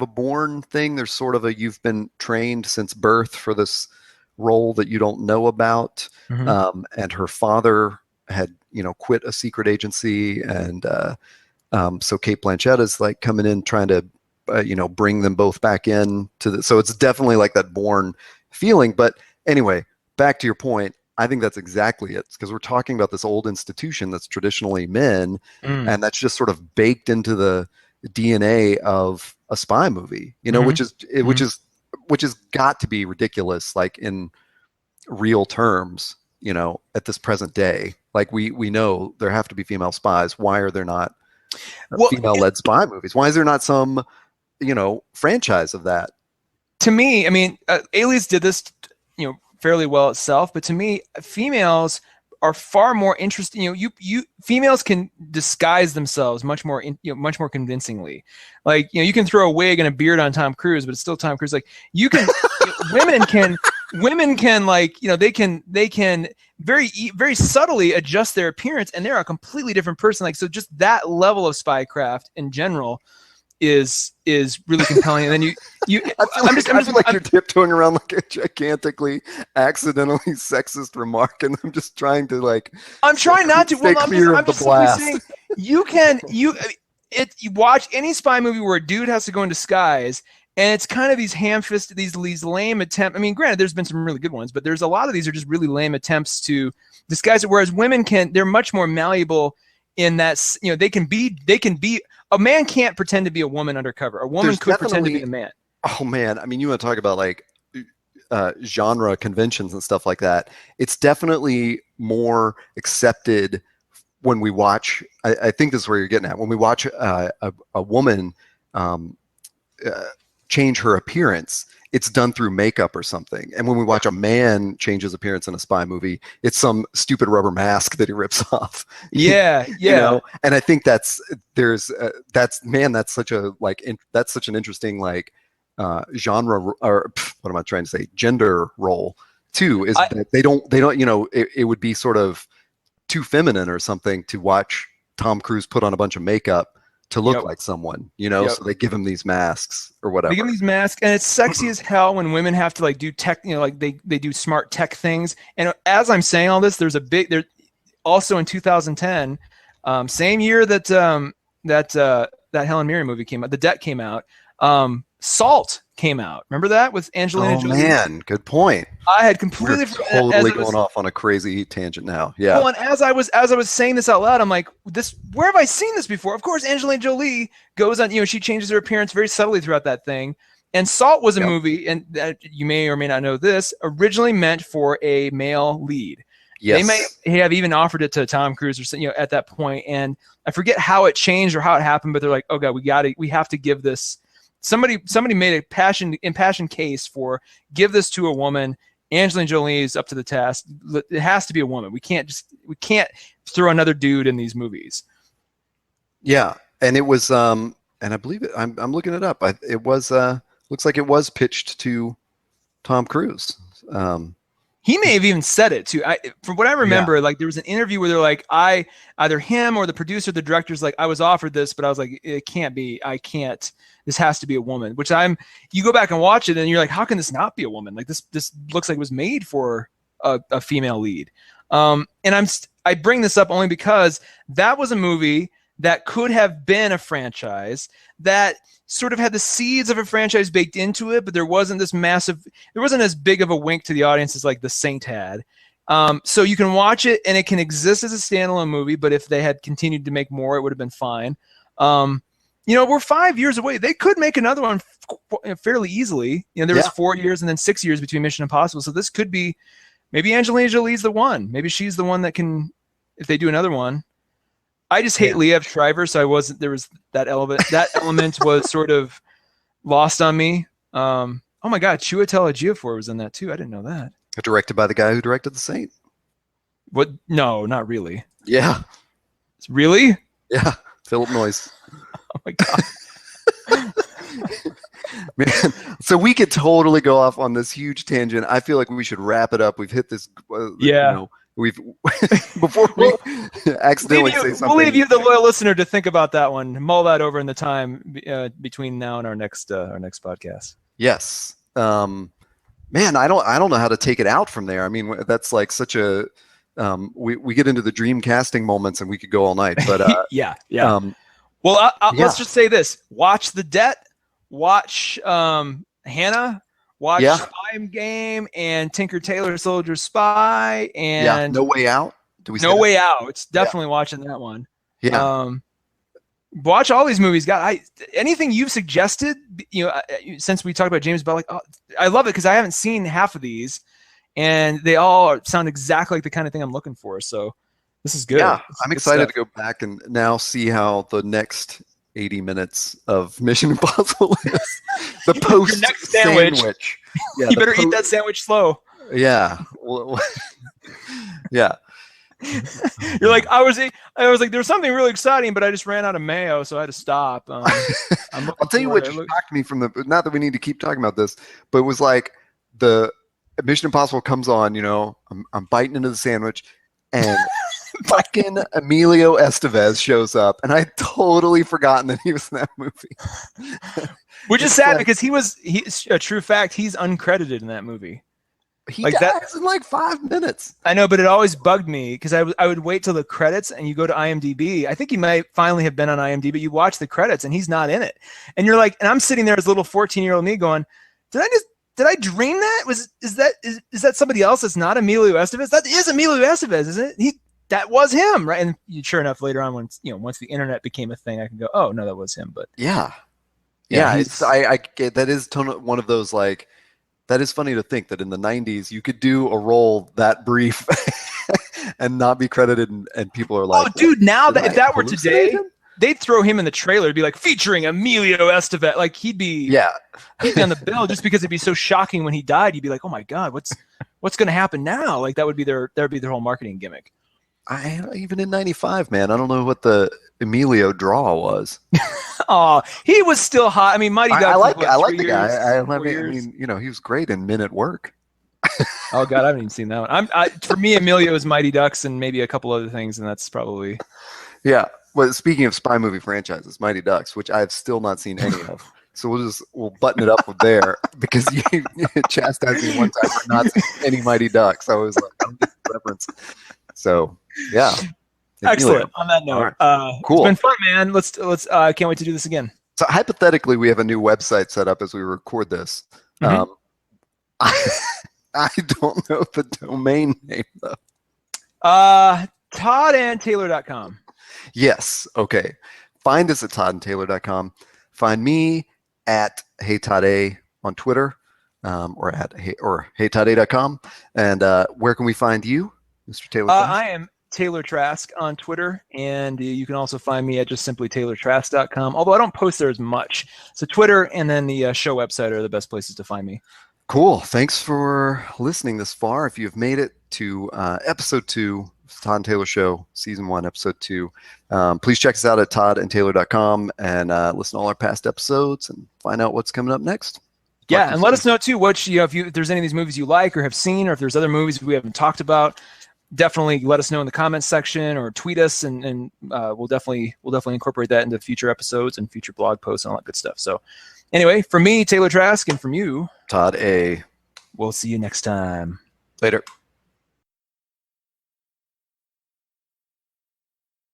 a Bourne thing. There's sort of you've been trained since birth for this role that you don't know about. Mm-hmm. And her father had, quit a secret agency. And so Kate Blanchett is like coming in trying to, bring them both back in so it's definitely like that Bourne feeling. But anyway, back to your point, I think that's exactly it, because we're talking about this old institution that's traditionally men, and that's just sort of baked into the DNA of a spy movie, which is got to be ridiculous, like in real terms, at this present day. Like we know there have to be female spies. Why are there not female-led spy movies? Why is there not some, franchise of that? To me, Alias did this, fairly well itself, but to me, females are far more interesting. You females can disguise themselves much more convincingly. Like, you can throw a wig and a beard on Tom Cruise, but it's still Tom Cruise. Like, you can, women can like, they can very subtly adjust their appearance, and they're a completely different person. Like, so just that level of spycraft in general is really compelling. And then I feel like you're tiptoeing around like a gigantically accidentally sexist remark, and I'm just trying to I'm trying not to. Well, I'm just simply saying You watch any spy movie where a dude has to go in disguise, and it's kind of these ham-fisted, these lame attempts. I mean, granted, there's been some really good ones, but there's a lot of these are just really lame attempts to disguise it. Whereas women they're much more malleable in that, you know, they can be. A man can't pretend to be a woman undercover. A woman could pretend to be a man. Oh man, I mean, you want to talk about like genre conventions and stuff like that. It's definitely more accepted when we watch. I think this is where you're getting at. When we watch a woman change her appearance, it's done through makeup or something. And when we watch a man change his appearance in a spy movie, it's some stupid rubber mask that he rips off. Yeah, yeah. You know? And I think that's such a that's such an interesting like genre, or what am I trying to say? Gender role too. Is that they don't you know, it would be sort of too feminine or something to watch Tom Cruise put on a bunch of makeup to look like someone, you know, so they give him these masks or whatever. They give him these masks, and it's sexy as hell when women have to like do tech, you know, like they do smart tech things. And as I'm saying all this, there's also in 2010, same year that Helen Mirren movie came out, The Debt came out. Salt came out. Remember that with Angelina Jolie? Oh man, good point. I had completely totally going off on a crazy tangent now. Yeah. Well, and as I was saying this out loud, I'm like, where have I seen this before? Of course, Angelina Jolie goes on, you know, she changes her appearance very subtly throughout that thing. And Salt was a movie, and you may or may not know this, originally meant for a male lead. Yes. They may have even offered it to Tom Cruise or something, you know, at that point. And I forget how it changed or how it happened, but they're like, oh god, we have to give this. Somebody made a impassioned case for give this to a woman. Angelina Jolie is up to the task. It has to be a woman. We can't throw another dude in these movies. Yeah, and it was and I believe it. I'm looking it up. It was looks like it was pitched to Tom Cruise. He may have even said it too. From what I remember, like there was an interview where they're like, either him or the producer, the director's like, I was offered this, but I was like, it can't be. I can't. This has to be a woman. Which you go back and watch it, and you're like, how can this not be a woman? Like this looks like it was made for a female lead. And I bring this up only because that was a movie that could have been a franchise that sort of had the seeds of a franchise baked into it, but there wasn't as big of a wink to the audience as like The Saint had. So you can watch it and it can exist as a standalone movie, but if they had continued to make more, it would have been fine. You know, we're 5 years away. They could make another one fairly easily. You know, there was 4 years and then 6 years between Mission Impossible. So this could be, maybe Angelina Jolie's the one. Maybe she's the one that can, if they do another one. I just hate Liev Schreiber, so there was that element. That element was sort of lost on me. Oh my God, Chiwetel Ejiofor was in that too. I didn't know that. Directed by the guy who directed The Saint. What? No, not really. Yeah. Really? Yeah. Philip Noyce. Oh my God. Man, so we could totally go off on this huge tangent. I feel like we should wrap it up. We've hit this. You know, we've before we accidentally say something. We'll leave you, the loyal listener, to think about that one. Mull that over in the time between now and our next podcast. Yes. Man, I don't know how to take it out from there. I mean, that's like such a we get into the dream casting moments and we could go all night. But yeah. Well, let's just say this: watch The Debt, watch Hannah. Watch Spy Game and Tinker Tailor Soldier Spy and No Way Out. Do we No Way Out? It's definitely watching that one. Yeah. Watch all these movies. God, anything you've suggested, you know, since we talked about James Bond, like, I love it because I haven't seen half of these, and they all sound exactly like the kind of thing I'm looking for. So this is good. Yeah, I'm excited to go back and now see how the next 80 minutes of Mission Impossible is. The post sandwich. Yeah, you better eat that sandwich slow. Yeah. Yeah. You're like, I was like, there was something really exciting, but I just ran out of mayo, so I had to stop. I'll tell you what shocked me from not that we need to keep talking about this, but it was like the Mission Impossible comes on, you know, I'm biting into the sandwich, and fucking Emilio Estevez shows up, and I had totally forgotten that he was in that movie. Which is sad because he's a true fact. He's uncredited in that movie. He like dies in like 5 minutes. I know, but it always bugged me because I would wait till the credits and you go to IMDb. I think he might finally have been on IMDb. You watch the credits and he's not in it. And you're like, and I'm sitting there as a little 14-year-old me going, did I dream that? Is that somebody else that's not Emilio Estevez? That is Emilio Estevez, isn't it? That was him, right? And sure enough, later on, once the internet became a thing, I can go, oh no, that was him. But yeah, it's that is one of those like. That is funny to think that in the 90s you could do a role that brief and not be credited, and people are like, "Oh, dude! Now if that were today, they'd throw him in the trailer. It'd be like featuring Emilio Estevez. Like he'd be on the bill just because it'd be so shocking when he died. You'd be like, oh my god, what's going to happen now? Like that would be their whole marketing gimmick. Even in '95, man, I don't know what the Emilio draw was. Oh, he was still hot. I mean, Mighty Ducks. I like the guy. I mean, he was great in Men at Work. Oh God, I haven't even seen that one. For me, Emilio is Mighty Ducks and maybe a couple other things, and that's probably. Yeah. Well, speaking of spy movie franchises, Mighty Ducks, which I've still not seen any of. So we'll button it up with there because you chastised me one time for not seeing any Mighty Ducks. I was like, I'm getting reference. So yeah. Excellent. On that note, cool. It's been fun, man. Let's can't wait to do this again. So hypothetically, we have a new website set up as we record this. Mm-hmm. I don't know the domain name though. ToddandTaylor.com. Yes. Okay. Find us at ToddandTaylor.com. Find me at HeyToddA on Twitter, or HeyToddA.com. And where can we find you, Mr. Taylor? I am Taylor Trask on Twitter, and you can also find me at just simply TaylorTrask.com, although I don't post there as much. So Twitter and then the show website are the best places to find me. Cool. Thanks for listening this far. If you've made it to episode 2, Todd Taylor Show, season 1, episode 2, please check us out at ToddandTaylor.com and listen to all our past episodes and find out what's coming up next. Yeah, and let us know too if there's any of these movies you like or have seen, or if there's other movies we haven't talked about. Definitely let us know in the comments section or tweet us, and we'll definitely incorporate that into future episodes and future blog posts and all that good stuff. So anyway, from me, Taylor Trask, and from you, Todd A. We'll see you next time. Later.